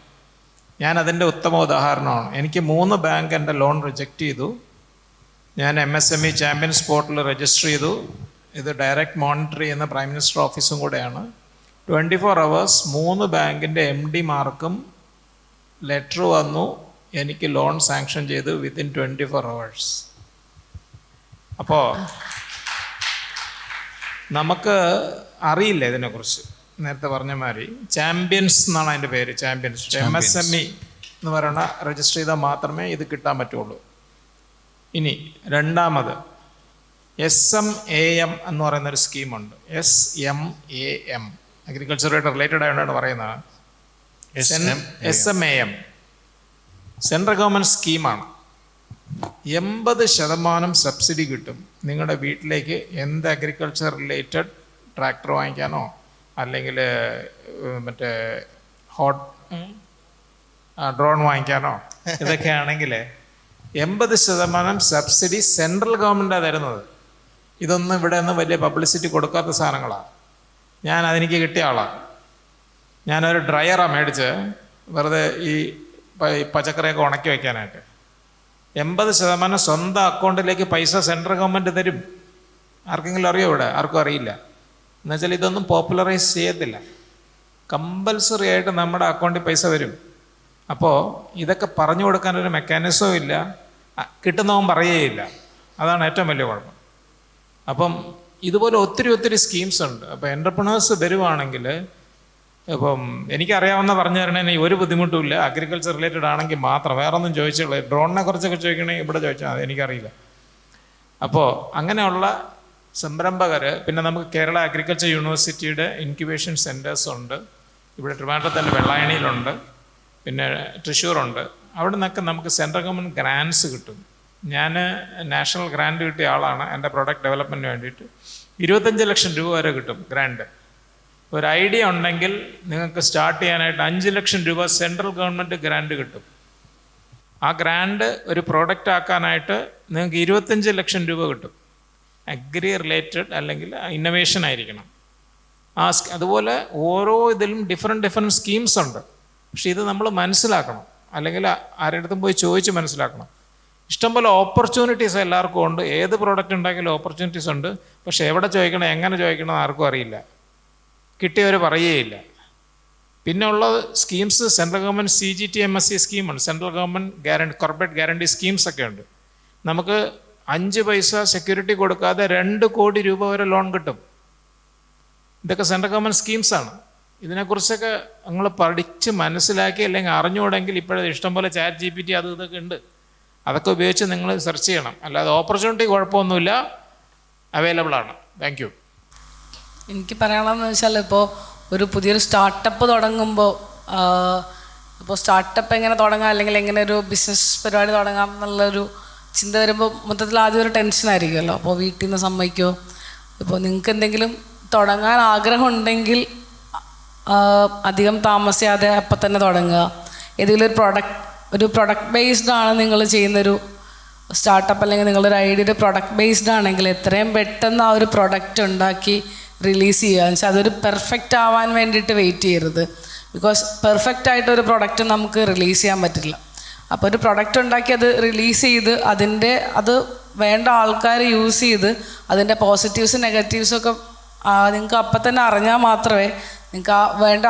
ഞാൻ അതിൻ്റെ ഉത്തമ ഉദാഹരണമാണ്. എനിക്ക് 3 ബാങ്ക് എൻ്റെ ലോൺ റിജക്റ്റ് ചെയ്തു. ഞാൻ MSME ചാമ്പ്യൻസ് പോർട്ടൽ രജിസ്റ്റർ ചെയ്തു. ഇത് ഡയറക്റ്റ് മോണിറ്റർ ചെയ്യുന്ന പ്രൈം മിനിസ്റ്റർ ഓഫീസും കൂടെയാണ്. 24 hours 3 ബാങ്കിൻ്റെ MD മാർക്കും ലെറ്റർ വന്നു, എനിക്ക് ലോൺ സാങ്ഷൻ ചെയ്തു വിത്തിൻ 24 hours. അപ്പോൾ നമുക്ക് അറിയില്ല ഇതിനെക്കുറിച്ച്. നേരത്തെ പറഞ്ഞ മാതിരി ചാമ്പ്യൻസ് എന്നാണ് അതിൻ്റെ പേര്, ചാമ്പ്യൻസ്. MSME എന്ന് പറയുന്ന രജിസ്റ്റർ ചെയ്താൽ മാത്രമേ ഇത് കിട്ടാൻ പറ്റുള്ളൂ. ഇനി രണ്ടാമത് SMAM എന്ന് പറയുന്നൊരു സ്കീമുണ്ട്. SMAM അഗ്രികൾച്ചറുമായിട്ട് റിലേറ്റഡ് ആയതുകൊണ്ടാണ് പറയുന്നത്. SMAM സെൻട്രൽ ഗവൺമെൻറ് സ്കീമാണ്. 80% സബ്സിഡി കിട്ടും നിങ്ങളുടെ വീട്ടിലേക്ക് എന്ത് അഗ്രികൾച്ചർ റിലേറ്റഡ് ട്രാക്ടർ വാങ്ങിക്കാനോ അല്ലെങ്കിൽ മറ്റേ ഡ്രോൺ വാങ്ങിക്കാനോ ഇതൊക്കെ ആണെങ്കിൽ 80% സബ്സിഡി സെൻട്രൽ ഗവൺമെൻറ്റാണ് തരുന്നത്. ഇതൊന്നും ഇവിടെ ഒന്നും വലിയ പബ്ലിസിറ്റി കൊടുക്കാത്ത സാധനങ്ങളാണ്. ഞാൻ അതെനിക്ക് കിട്ടിയ ആളാണ്. ഞാനൊരു ഡ്രയറാണ് മേടിച്ച് വെറുതെ ഈ പച്ചക്കറിയൊക്കെ ഉണക്കി വയ്ക്കാനായിട്ട്. 80% സ്വന്തം അക്കൗണ്ടിലേക്ക് പൈസ സെൻട്രൽ ഗവൺമെൻറ് തരും. ആർക്കെങ്കിലും അറിയോ? ഇവിടെ ആർക്കും അറിയില്ല. എന്നുവെച്ചാൽ ഇതൊന്നും പോപ്പുലറൈസ് ചെയ്യത്തില്ല. കമ്പൽസറി ആയിട്ട് നമ്മുടെ അക്കൗണ്ടിൽ പൈസ വരും. അപ്പോൾ ഇതൊക്കെ പറഞ്ഞു കൊടുക്കാനൊരു മെക്കാനിസവും ഇല്ല, കിട്ടുന്നവൻ പറയുകയില്ല. അതാണ് ഏറ്റവും വലിയ കുഴപ്പം. അപ്പം ഇതുപോലെ ഒത്തിരി സ്കീംസ് ഉണ്ട്. അപ്പോൾ എൻ്റർപ്രണേഴ്സ് വരുവാണെങ്കിൽ ഇപ്പം എനിക്കറിയാവുന്ന പറഞ്ഞു തരണേ ഒരു ബുദ്ധിമുട്ടുമില്ല. അഗ്രികൾച്ചർ റിലേറ്റഡ് ആണെങ്കിൽ മാത്രം, വേറെ ഒന്നും ചോദിച്ചുള്ളൂ. ഡ്രോണിനെ കുറിച്ചൊക്കെ ചോദിക്കണമെങ്കിൽ ഇവിടെ ചോദിച്ചാൽ അത് എനിക്കറിയില്ല. അപ്പോൾ അങ്ങനെയുള്ള സംരംഭകർ, പിന്നെ നമുക്ക് കേരള അഗ്രികൾച്ചർ യൂണിവേഴ്സിറ്റിയുടെ ഇൻക്യുബേഷൻ സെൻറ്റേഴ്സ് ഉണ്ട്. ഇവിടെ ട്രിവാൻഡ്രത്തന്നെ വെള്ളായണിയിലുണ്ട്, പിന്നെ തൃശ്ശൂരുണ്ട്. അവിടെ നിന്നൊക്കെ നമുക്ക് സെൻട്രൽ ഗവൺമെൻറ് ഗ്രാൻസ് കിട്ടും. ഞാൻ നാഷണൽ ഗ്രാൻഡ് കിട്ടിയ ആളാണ്. എൻ്റെ പ്രോഡക്റ്റ് ഡെവലപ്മെൻറ്റിന് വേണ്ടിയിട്ട് 25 ലക്ഷം രൂപ വരെ കിട്ടും ഗ്രാൻഡ്. ഒരു ഐഡിയ ഉണ്ടെങ്കിൽ നിങ്ങൾക്ക് സ്റ്റാർട്ട് ചെയ്യാനായിട്ട് 5 ലക്ഷം രൂപ സെൻട്രൽ ഗവൺമെൻറ് ഗ്രാൻഡ് കിട്ടും. ആ ഗ്രാൻഡ് ഒരു പ്രോഡക്റ്റ് ആക്കാനായിട്ട് നിങ്ങൾക്ക് 25 ലക്ഷം രൂപ കിട്ടും. അഗ്രി റിലേറ്റഡ് അല്ലെങ്കിൽ ഇന്നൊവേഷൻ ആയിരിക്കണം. അതുപോലെ ഓരോ ഇതിലും ഡിഫറെൻറ്റ് സ്കീംസ് ഉണ്ട്. പക്ഷേ ഇത് നമ്മൾ മനസ്സിലാക്കണം, അല്ലെങ്കിൽ ആരുടെ അടുത്തും പോയി ചോദിച്ച് മനസ്സിലാക്കണം. ഇഷ്ടംപോലെ ഓപ്പർച്യൂണിറ്റീസ് എല്ലാവർക്കും ഉണ്ട്. ഏത് പ്രോഡക്റ്റ് ഉണ്ടാക്കിയാലും ഓപ്പർച്യൂണിറ്റീസ് ഉണ്ട്. പക്ഷേ എവിടെ ചോദിക്കണം, എങ്ങനെ ചോദിക്കണം ആർക്കും അറിയില്ല, കിട്ടിയവർ പറയുകയില്ല. പിന്നെ ഉള്ളത് സ്കീംസ് സെൻട്രൽ ഗവൺമെൻറ് CGTMSE സ്കീമുണ്ട്. Central government corporate guarantee schemes ഒക്കെ ഉണ്ട്. നമുക്ക് 5 പൈസ സെക്യൂരിറ്റി കൊടുക്കാതെ 2 കോടി രൂപ വരെ ലോൺ കിട്ടും. ഇതൊക്കെ സെൻട്രൽ ഗവൺമെൻറ് സ്കീംസാണ്. ഇതിനെക്കുറിച്ചൊക്കെ നിങ്ങൾ പഠിച്ച് മനസ്സിലാക്കി അല്ലെങ്കിൽ അറിഞ്ഞുകൂടെങ്കിൽ ഇപ്പോഴത്തെ ഇഷ്ടംപോലെ ChatGPT അത് ഇതൊക്കെ ഉണ്ട്. അതൊക്കെ ഉപയോഗിച്ച് നിങ്ങൾ സെർച്ച് ചെയ്യണം. അല്ലാതെ ഓപ്പർച്യൂണിറ്റി കുഴപ്പമൊന്നുമില്ല, അവൈലബിൾ ആണ്. Thank you. എനിക്ക് പറയണമെന്ന് വെച്ചാൽ, ഇപ്പോൾ ഒരു പുതിയൊരു സ്റ്റാർട്ടപ്പ് തുടങ്ങുമ്പോൾ, ഇപ്പോൾ സ്റ്റാർട്ടപ്പ് എങ്ങനെ തുടങ്ങാം അല്ലെങ്കിൽ എങ്ങനെ ഒരു ബിസിനസ് പരിപാടി തുടങ്ങാം എന്നുള്ളൊരു ചിന്ത വരുമ്പോൾ മൊത്തത്തിൽ ആദ്യം ഒരു ടെൻഷനായിരിക്കുമല്ലോ. അപ്പോൾ വീട്ടിൽ നിന്ന് സമ്മതിക്കുമോ? ഇപ്പോൾ നിങ്ങൾക്ക് എന്തെങ്കിലും തുടങ്ങാൻ ആഗ്രഹം ഉണ്ടെങ്കിൽ അധികം താമസിയാതെ അപ്പം തന്നെ തുടങ്ങുക. ഏതെങ്കിലും ഒരു പ്രൊഡക്റ്റ് ബേസ്ഡ് ആണ് നിങ്ങൾ ചെയ്യുന്നൊരു സ്റ്റാർട്ടപ്പ്, അല്ലെങ്കിൽ നിങ്ങളൊരു ഐഡിയ ഒരു പ്രൊഡക്റ്റ് ബേസ്ഡ് ആണെങ്കിൽ എത്രയും പെട്ടെന്ന് ആ ഒരു പ്രൊഡക്റ്റ് ഉണ്ടാക്കി റിലീസ് ചെയ്യുക. എന്ന് വെച്ചാൽ അതൊരു പെർഫെക്റ്റ് ആവാൻ വേണ്ടിയിട്ട് വെയിറ്റ് ചെയ്യരുത്. ബിക്കോസ് പെർഫെക്റ്റ് ആയിട്ടൊരു പ്രൊഡക്റ്റ് നമുക്ക് റിലീസ് ചെയ്യാൻ പറ്റില്ല. അപ്പോൾ ഒരു പ്രൊഡക്റ്റ് ഉണ്ടാക്കി അത് റിലീസ് ചെയ്ത് അത് വേണ്ട ആൾക്കാർ യൂസ് ചെയ്ത് അതിൻ്റെ പോസിറ്റീവ്സും നെഗറ്റീവ്സൊക്കെ നിങ്ങൾക്ക് അപ്പം തന്നെ അറിഞ്ഞാൽ മാത്രമേ നിങ്ങൾക്ക് ആ വേണ്ട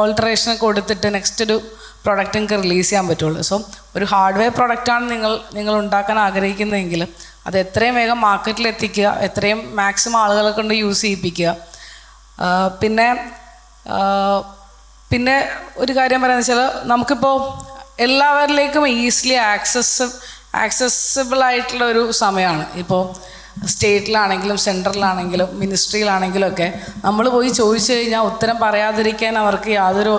ഓൾട്ടറേഷൻ കൊടുത്തിട്ട് നെക്സ്റ്റ് ഒരു പ്രൊഡക്റ്റ് നിങ്ങൾക്ക് റിലീസ് ചെയ്യാൻ പറ്റുള്ളൂ. സോ ഒരു ഹാർഡ്വെയർ പ്രൊഡക്റ്റാണ് നിങ്ങൾ ഉണ്ടാക്കാൻ ആഗ്രഹിക്കുന്നതെങ്കിൽ അത് എത്രയും വേഗം മാർക്കറ്റിൽ എത്തിക്കുക, എത്രയും മാക്സിമം ആളുകളെ കൊണ്ട് യൂസ് ചെയ്യിപ്പിക്കുക. പിന്നെ ഒരു കാര്യം പറയാന്ന് വെച്ചാൽ, നമുക്കിപ്പോൾ എല്ലാവരിലേക്കും ഈസിലി ആക്സസിബിൾ ആയിട്ടുള്ള ഒരു സമയമാണ്. ഇപ്പോൾ സ്റ്റേറ്റിലാണെങ്കിലും സെൻട്രലാണെങ്കിലും മിനിസ്ട്രിയിലാണെങ്കിലും ഒക്കെ നമ്മൾ പോയി ചോദിച്ചു കഴിഞ്ഞാൽ ഉത്തരം പറയാതിരിക്കാൻ അവർക്ക് യാതൊരു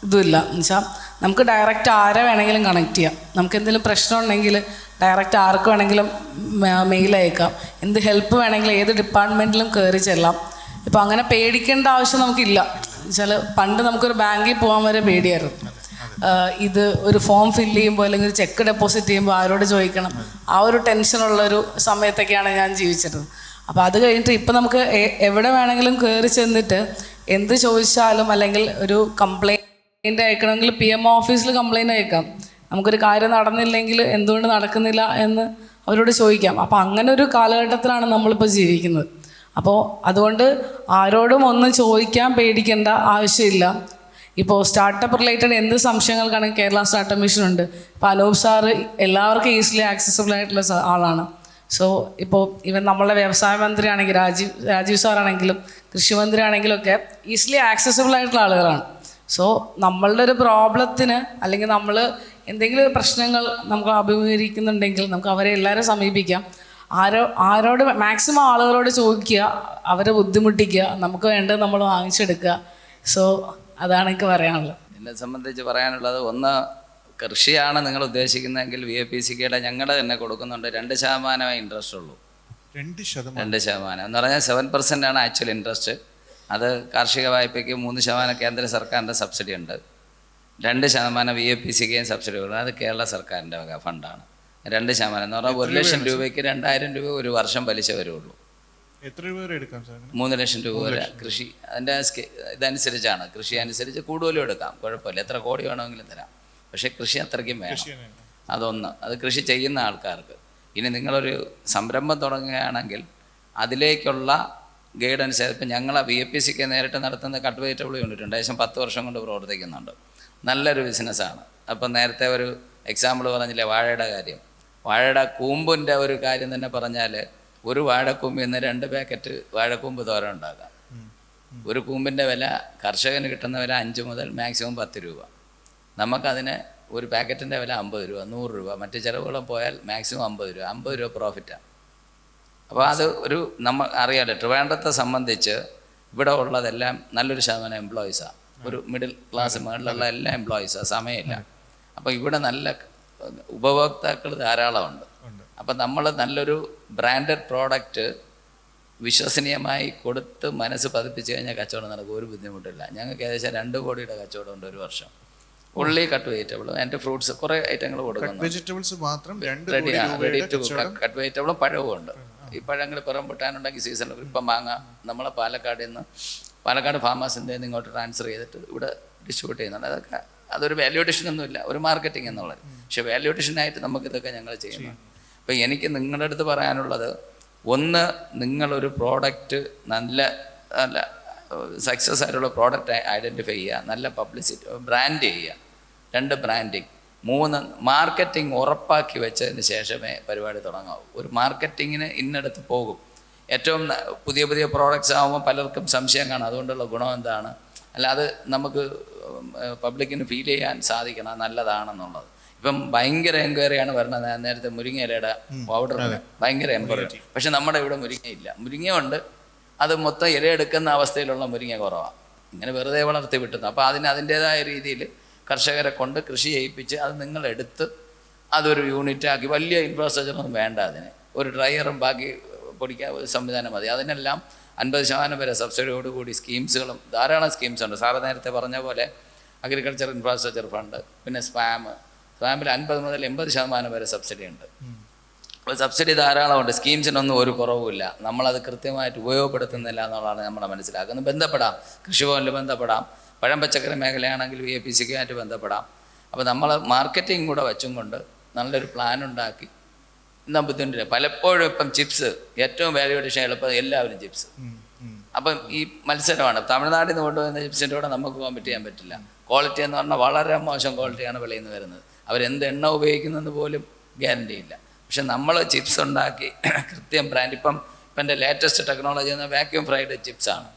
ഇതുമില്ല. എന്നുവെച്ചാൽ നമുക്ക് ഡയറക്റ്റ് ആരെ വേണമെങ്കിലും കണക്ട് ചെയ്യാം. നമുക്ക് എന്തെങ്കിലും പ്രശ്നം ഉണ്ടെങ്കിൽ ഡയറക്റ്റ് ആർക്ക് വേണമെങ്കിലും മെയിൽ അയക്കാം. എന്ത് ഹെൽപ്പ് വേണമെങ്കിലും ഏത് ഡിപ്പാർട്ട്മെൻറ്റിലും കയറി ചെല്ലാം. ഇപ്പോൾ അങ്ങനെ പേടിക്കേണ്ട ആവശ്യം നമുക്കില്ല. എന്നുവെച്ചാൽ പണ്ട് നമുക്കൊരു ബാങ്കിൽ പോകാൻ വരെ പേടിയായിരുന്നു. ഇത് ഒരു ഫോം ഫില്ല് ചെയ്യുമ്പോൾ അല്ലെങ്കിൽ ഒരു ചെക്ക് ഡെപ്പോസിറ്റ് ചെയ്യുമ്പോൾ ആരോട് ചോദിക്കണം, ആ ഒരു ടെൻഷനുള്ളൊരു സമയത്തൊക്കെയാണ് ഞാൻ ജീവിച്ചിരുന്നത്. അപ്പോൾ അത് കഴിഞ്ഞിട്ട് ഇപ്പം നമുക്ക് എവിടെ വേണമെങ്കിലും കയറി ചെന്നിട്ട് എന്ത് ചോദിച്ചാലും, അല്ലെങ്കിൽ ഒരു കംപ്ലൈൻറ്റ് അയക്കണമെങ്കിൽ PMO ഓഫീസിൽ കംപ്ലൈൻറ്റ് അയക്കാം. നമുക്കൊരു കാര്യം നടന്നില്ലെങ്കിൽ എന്തുകൊണ്ട് നടക്കുന്നില്ല എന്ന് അവരോട് ചോദിക്കാം. അപ്പോൾ അങ്ങനെ ഒരു കാലഘട്ടത്തിലാണ് നമ്മളിപ്പോൾ ജീവിക്കുന്നത്. അപ്പോൾ അതുകൊണ്ട് ആരോടും ഒന്നും ചോദിക്കാൻ പേടിക്കേണ്ട ആവശ്യമില്ല. ഇപ്പോൾ സ്റ്റാർട്ടപ്പ് റിലേറ്റഡ് എന്ത് സംശയങ്ങൾക്കാണെങ്കിൽ കേരള സ്റ്റാർട്ടപ്പ് മിഷൻ ഉണ്ട്. ഇപ്പോൾ അനൂപ് സാറ് എല്ലാവർക്കും ഈസിലി ആക്സസിബിൾ ആയിട്ടുള്ള ആളാണ്. സോ ഇപ്പോൾ ഇവൻ നമ്മളെ വ്യവസായ മന്ത്രി ആണെങ്കിൽ രാജീവ് സാറാണെങ്കിലും കൃഷി മന്ത്രി ആണെങ്കിലും ഒക്കെ ഈസിലി ആക്സസിബിൾ ആയിട്ടുള്ള ആളുകളാണ്. സോ നമ്മളുടെ ഒരു പ്രോബ്ലത്തിന് അല്ലെങ്കിൽ നമ്മൾ എന്തെങ്കിലും പ്രശ്നങ്ങൾ നമുക്ക് അഭിമുഖീകരിക്കുന്നുണ്ടെങ്കിൽ നമുക്ക് അവരെ എല്ലാവരും സമീപിക്കാം. ആരോട് മാക്സിമം ആളുകളോട് ചോദിക്കുക, അവരെ ബുദ്ധിമുട്ടിക്കുക, നമുക്ക് വേണ്ടത് നമ്മൾ വാങ്ങിച്ചെടുക്കുക. സോ അതാണ് എനിക്ക് പറയാനുള്ളത്. എന്നെ സംബന്ധിച്ച് പറയാനുള്ളത്, ഒന്ന്, കൃഷിയാണ് നിങ്ങൾ ഉദ്ദേശിക്കുന്നതെങ്കിൽ VAPCKയുടെ ഞങ്ങളുടെ തന്നെ കൊടുക്കുന്നുണ്ട്. 2% ഇൻട്രസ്റ്റ് ഉള്ളൂ. 2% എന്ന് പറഞ്ഞാൽ 7% ആണ് ആക്ച്വൽ ഇൻട്രസ്റ്റ്. അത് കാർഷിക വായ്പയ്ക്ക് 3% കേന്ദ്ര സർക്കാരിൻ്റെ സബ്സിഡി ഉണ്ട്. 2% VAPCKയും സബ്സിഡി കൊടുക്കുന്നത്. അത് കേരള സർക്കാരിൻ്റെ വക ഫണ്ടാണ്. 2% എന്ന് പറഞ്ഞാൽ 1 ലക്ഷം രൂപയ്ക്ക് 2000 രൂപ ഒരു വർഷം പലിശ വരുള്ളൂ. എത്ര രൂപ വരെ എടുക്കാം സാർ? 3 ലക്ഷം രൂപ വരെ. കൃഷി അതിൻ്റെ ഇതനുസരിച്ചാണ്. കൃഷി അനുസരിച്ച് കൂടുതലും എടുക്കാം, കുഴപ്പമില്ല. എത്ര കോടി വേണമെങ്കിലും തരാം. പക്ഷേ കൃഷി അത്രയ്ക്കും വേണം. അതൊന്ന്, അത് കൃഷി ചെയ്യുന്ന ആൾക്കാർക്ക്. ഇനി നിങ്ങളൊരു സംരംഭം തുടങ്ങുകയാണെങ്കിൽ അതിലേക്കുള്ള ഗൈഡൻസ്, ഇപ്പം ഞങ്ങളെ VAPCK നേരിട്ട് നടത്തുന്ന കട്ട് വെജിറ്റബിൾ യൂണിറ്റ് ഉണ്ട്. ഏകദേശം 10 വർഷം കൊണ്ട് പ്രവർത്തിക്കുന്നുണ്ട്. നല്ലൊരു ബിസിനസ്സാണ്. അപ്പം നേരത്തെ ഒരു എക്സാമ്പിൾ പറഞ്ഞില്ലേ, വാഴയുടെ കാര്യം. വാഴയുടെ കൂമ്പിൻ്റെ ഒരു കാര്യം തന്നെ പറഞ്ഞാൽ, ഒരു വാഴക്കൂമ്പിൽ നിന്ന് 2 പാക്കറ്റ് വാഴക്കൂമ്പ് തോരൻ ഉണ്ടാക്കാം. ഒരു കൂമ്പിൻ്റെ വില കർഷകന് കിട്ടുന്ന വില 5 മുതൽ മാക്സിമം 10 രൂപ. നമുക്കതിന് ഒരു പാക്കറ്റിൻ്റെ വില 50 രൂപ, 100 രൂപ. മറ്റ് ചിലവുകളും പോയാൽ മാക്സിമം 50 രൂപ പ്രോഫിറ്റാണ്. അപ്പോൾ അത് നമ്മൾ അറിയാലോ, ട്രിവാൻഡ്രത്തെ സംബന്ധിച്ച് ഇവിടെ ഉള്ളതെല്ലാം നല്ലൊരു ശതമാനം എംപ്ലോയീസാണ്. ഒരു മിഡിൽ ക്ലാസ് മുകളിലുള്ള എല്ലാ എംപ്ലോയീസാണ്. സമയമില്ല. അപ്പോൾ ഇവിടെ നല്ല ഉപഭോക്താക്കൾ ധാരാളമുണ്ട്. അപ്പം നമ്മൾ നല്ലൊരു ബ്രാൻഡഡ് പ്രോഡക്റ്റ് വിശ്വസനീയമായി കൊടുത്ത് മനസ്സ് പതിപ്പിച്ച് കഴിഞ്ഞാൽ കച്ചവടം നടക്കും. ഒരു ബുദ്ധിമുട്ടില്ല. ഞങ്ങൾക്ക് ഏകദേശം 2 കോടിയുടെ കച്ചവടമുണ്ട് ഒരു വർഷം. ഉള്ളി, കട്ട് വെജിറ്റബിളും എൻ്റെ ഫ്രൂട്ട്സ് കുറേ ഐറ്റങ്ങൾ കൊടുക്കുന്നു. വെജിറ്റബിൾസ് മാത്രം റെഡിയാണ്. റെഡി ടു കട്ട് വെജിറ്റബിളും പഴവും ഉണ്ട്. ഈ പഴങ്ങൾ പിറംപൊട്ടാനുണ്ടെങ്കിൽ സീസണിൽ ഇപ്പം മാങ്ങ നമ്മളെ പാലക്കാട് ഫാമേഴ്സിൻ്റെ ഇങ്ങോട്ട് ട്രാൻസ്ഫർ ചെയ്തിട്ട് ഇവിടെ ഡിസ്ട്രിബ്യൂട്ട് ചെയ്യുന്നുണ്ട്. അതൊരു വാല്യൂ അഡിഷൻ ഒന്നുമില്ല, ഒരു മാർക്കറ്റിംഗ് എന്നുള്ളത്. പക്ഷേ വാല്യൂ അഡിഷനായിട്ട് നമുക്കിതൊക്കെ ഞങ്ങൾ ചെയ്യുന്നു. അപ്പോൾ എനിക്ക് നിങ്ങളുടെ അടുത്ത് പറയാനുള്ളത്, ഒന്ന്, നിങ്ങളൊരു പ്രോഡക്റ്റ് നല്ല സക്സസ് ആയിട്ടുള്ള പ്രോഡക്റ്റ് ഐഡൻറ്റിഫൈ ചെയ്യുക, നല്ല പബ്ലിസിറ്റി, ബ്രാൻഡ് ചെയ്യുക. 2, ബ്രാൻഡിങ്. 3, മാർക്കറ്റിംഗ് ഉറപ്പാക്കി വെച്ചതിന് ശേഷമേ പരിപാടി തുടങ്ങാവൂ. ഒരു മാർക്കറ്റിങ്ങിന് ഇന്നടത്ത് പോകും. ഏറ്റവും പുതിയ പ്രോഡക്റ്റ്സ് ആകുമ്പോൾ പലർക്കും സംശയം കാണും, അതുകൊണ്ടുള്ള ഗുണം എന്താണ്, അല്ലാതെ നമുക്ക് പബ്ലിക്കിന് ഫീൽ ചെയ്യാൻ സാധിക്കണം നല്ലതാണെന്നുള്ളത്. ഇപ്പം ഭയങ്കര എൻക്വയറിയാണ് വരുന്നത്. നേരത്തെ മുരിങ്ങയിലയുടെ പൗഡർ ഭയങ്കര എൻക്വയറി. പക്ഷെ നമ്മുടെ ഇവിടെ മുരിങ്ങയില്ല. മുരിങ്ങയുണ്ട്, അത് മൊത്തം ഇലയെടുക്കുന്ന അവസ്ഥയിലുള്ള മുരിങ്ങ കുറവാണ്. ഇങ്ങനെ വെറുതെ വളർത്തി വിട്ടുന്നു. അപ്പോൾ അതിൻ്റേതായ രീതിയിൽ കർഷകരെ കൊണ്ട് കൃഷി ചെയ്യിപ്പിച്ച് അത് നിങ്ങളെടുത്ത് അതൊരു യൂണിറ്റാക്കി, വലിയ ഇൻഫ്രാസ്ട്രക്ചറൊന്നും വേണ്ട. അതിന് ഒരു ഡ്രയറും ബാക്കി പൊടിക്കാൻ സംവിധാനം മതി. അതിനെല്ലാം 50% വരെ സബ്സിഡിയോടുകൂടി സ്കീംസുകളും ധാരാളം സ്കീംസ് ഉണ്ട്. സാറ് നേരത്തെ പറഞ്ഞ പോലെ അഗ്രികൾച്ചർ ഇൻഫ്രാസ്ട്രക്ചർ ഫണ്ട്, പിന്നെ സ്പാമിൽ 50 മുതൽ 80% വരെ സബ്സിഡി ഉണ്ട്. അപ്പോൾ സബ്സിഡി ധാരാളമുണ്ട്. സ്കീംസിനൊന്നും ഒരു കുറവുമില്ല. നമ്മളത് കൃത്യമായിട്ട് ഉപയോഗപ്പെടുത്തുന്നില്ല എന്നുള്ളതാണ് നമ്മൾ മനസ്സിലാക്കുന്നത്. ബന്ധപ്പെടാം, കൃഷിഭവനിൽ ബന്ധപ്പെടാം. പഴം പച്ചക്കറി മേഖലയാണെങ്കിൽ VAPCKയായിട്ട് ബന്ധപ്പെടാം. അപ്പോൾ നമ്മൾ മാർക്കറ്റിംഗ് കൂടെ വെച്ചും കൊണ്ട് നല്ലൊരു പ്ലാൻ ഉണ്ടാക്കി എന്താ ബുദ്ധിമുട്ടില്ല. പലപ്പോഴും ഇപ്പം ചിപ്സ് ഏറ്റവും വാല്യൂ അഡിഷൻ എളുപ്പം എല്ലാവരും ചിപ്സ്. അപ്പം ഈ മത്സരമാണ്. തമിഴ്നാട്ടിൽ നിന്ന് കൊണ്ടുവന്ന ചിപ്സിൻ്റെ കൂടെ നമുക്ക് കോമ്പറ്റ് ചെയ്യാൻ പറ്റില്ല. ക്വാളിറ്റി എന്ന് പറഞ്ഞാൽ വളരെ മോശം ക്വാളിറ്റിയാണ് വെളിയിൽ നിന്ന് വരുന്നത്. അവരെന്ത് എണ്ണ ഉപയോഗിക്കുന്നതെന്ന് പോലും ഗ്യാരണ്ടി ഇല്ല. പക്ഷെ നമ്മൾ ചിപ്സ് ഉണ്ടാക്കി കൃത്യം ബ്രാൻഡ്, ഇപ്പം എൻ്റെ ലേറ്റസ്റ്റ് ടെക്നോളജി എന്ന വാക്യൂം ഫ്രൈഡ് ചിപ്സാണ്.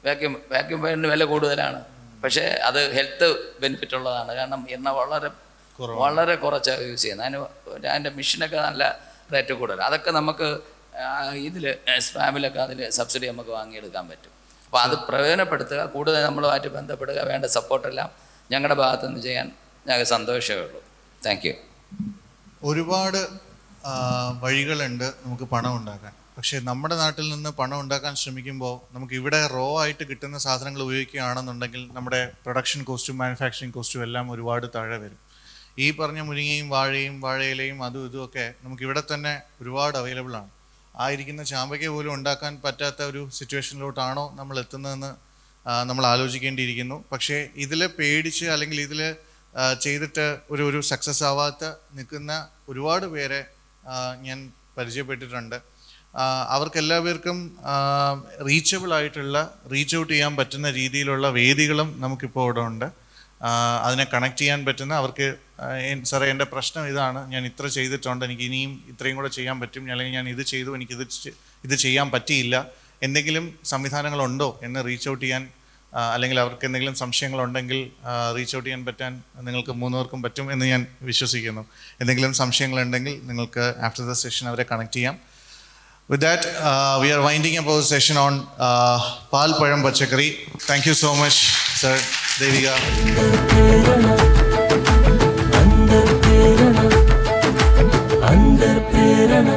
വാക്യൂം ഫ്രൈഡിന് വില കൂടുതലാണ്, പക്ഷേ അത് ഹെൽത്ത് ബെനിഫിറ്റ് ഉള്ളതാണ്. കാരണം എണ്ണ വളരെ കുറച്ച് യൂസ് ചെയ്യുന്നത്. അതിൻ്റെ മെഷീനൊക്കെ നല്ല റേറ്റ് കൂടുതൽ. അതൊക്കെ നമുക്ക് ഇതിൽ സ്പാമിലൊക്കെ അതിൽ സബ്സിഡി നമുക്ക് വാങ്ങിയെടുക്കാൻ പറ്റും. അപ്പോൾ അത് പ്രയോജനപ്പെടുത്തുക, കൂടുതൽ നമ്മളുമായിട്ട് ബന്ധപ്പെടുക, വേണ്ട സപ്പോർട്ടെല്ലാം ഞങ്ങളുടെ ഭാഗത്തു നിന്ന് ചെയ്യാൻ ഞങ്ങൾക്ക് സന്തോഷമേ ഉള്ളൂ. Thank you. ഒരുപാട് വഴികളുണ്ട് നമുക്ക് പണം ഉണ്ടാക്കാൻ. പക്ഷേ നമ്മുടെ നാട്ടിൽ നിന്ന് പണം ഉണ്ടാക്കാൻ ശ്രമിക്കുമ്പോൾ നമുക്ക് ഇവിടെ റോ ആയിട്ട് കിട്ടുന്ന സാധനങ്ങൾ ഉപയോഗിക്കുകയാണെന്നുണ്ടെങ്കിൽ നമ്മുടെ പ്രൊഡക്ഷൻ കോസ്റ്റും മാനുഫാക്ചറിങ് കോസ്റ്റും എല്ലാം ഒരുപാട് താഴെ വരും. ഈ പറഞ്ഞ മുരിങ്ങയും വാഴയിലയും അതും ഇതുമൊക്കെ നമുക്ക് ഇവിടെ തന്നെ ഒരുപാട് അവൈലബിൾ ആണ്. ആയിരിക്കുന്ന ചാമ്പയ്ക്ക പോലും ഉണ്ടാക്കാൻ പറ്റാത്ത ഒരു സിറ്റുവേഷനിലോട്ടാണോ നമ്മൾ എത്തുന്നതെന്ന് നമ്മൾ ആലോചിക്കേണ്ടിയിരിക്കുന്നു. പക്ഷേ ഇതിൽ പേടിച്ച് അല്ലെങ്കിൽ ഇതിൽ ചെയ്തിട്ട് ഒരു സക്സസ് ആവാത്ത നിൽക്കുന്ന ഒരുപാട് പേരെ ഞാൻ പരിചയപ്പെട്ടിട്ടുണ്ട്. അവർക്ക് എല്ലാവർക്കും റീച്ചബിൾ ആയിട്ടുള്ള റീച്ച് ഔട്ട് ചെയ്യാൻ പറ്റുന്ന രീതിയിലുള്ള വേദികളും നമുക്കിപ്പോൾ ഇവിടെ ഉണ്ട്. അതിനെ കണക്ട് ചെയ്യാൻ പറ്റുന്ന അവർക്ക് സാറേ എൻ്റെ പ്രശ്നം ഇതാണ്, ഞാൻ ഇത്ര ചെയ്തിട്ടുണ്ട്, എനിക്ക് ഇനിയും ഇത്രയും കൂടെ ചെയ്യാൻ പറ്റും, അല്ലെങ്കിൽ ഞാൻ ഇത് ചെയ്തു, ഇത് ചെയ്യാൻ പറ്റിയില്ല, എന്തെങ്കിലും സംവിധാനങ്ങളുണ്ടോ എന്ന് റീച്ച് ഔട്ട് ചെയ്യാൻ, അല്ലെങ്കിൽ അവർക്ക് എന്തെങ്കിലും സംശയങ്ങളുണ്ടെങ്കിൽ റീച്ച് ഔട്ട് ചെയ്യാൻ പറ്റാൻ നിങ്ങൾക്ക് മൂന്നുപേർക്കും പറ്റും എന്ന് ഞാൻ വിശ്വസിക്കുന്നു. എന്തെങ്കിലും സംശയങ്ങളുണ്ടെങ്കിൽ നിങ്ങൾക്ക് ആഫ്റ്റർ ദ സെഷൻ അവരെ കണക്ട് ചെയ്യാം. With that, we are winding up our session on Pal Pazham Pachakari. Thank you so much, sir. Devika. Andar Prerana.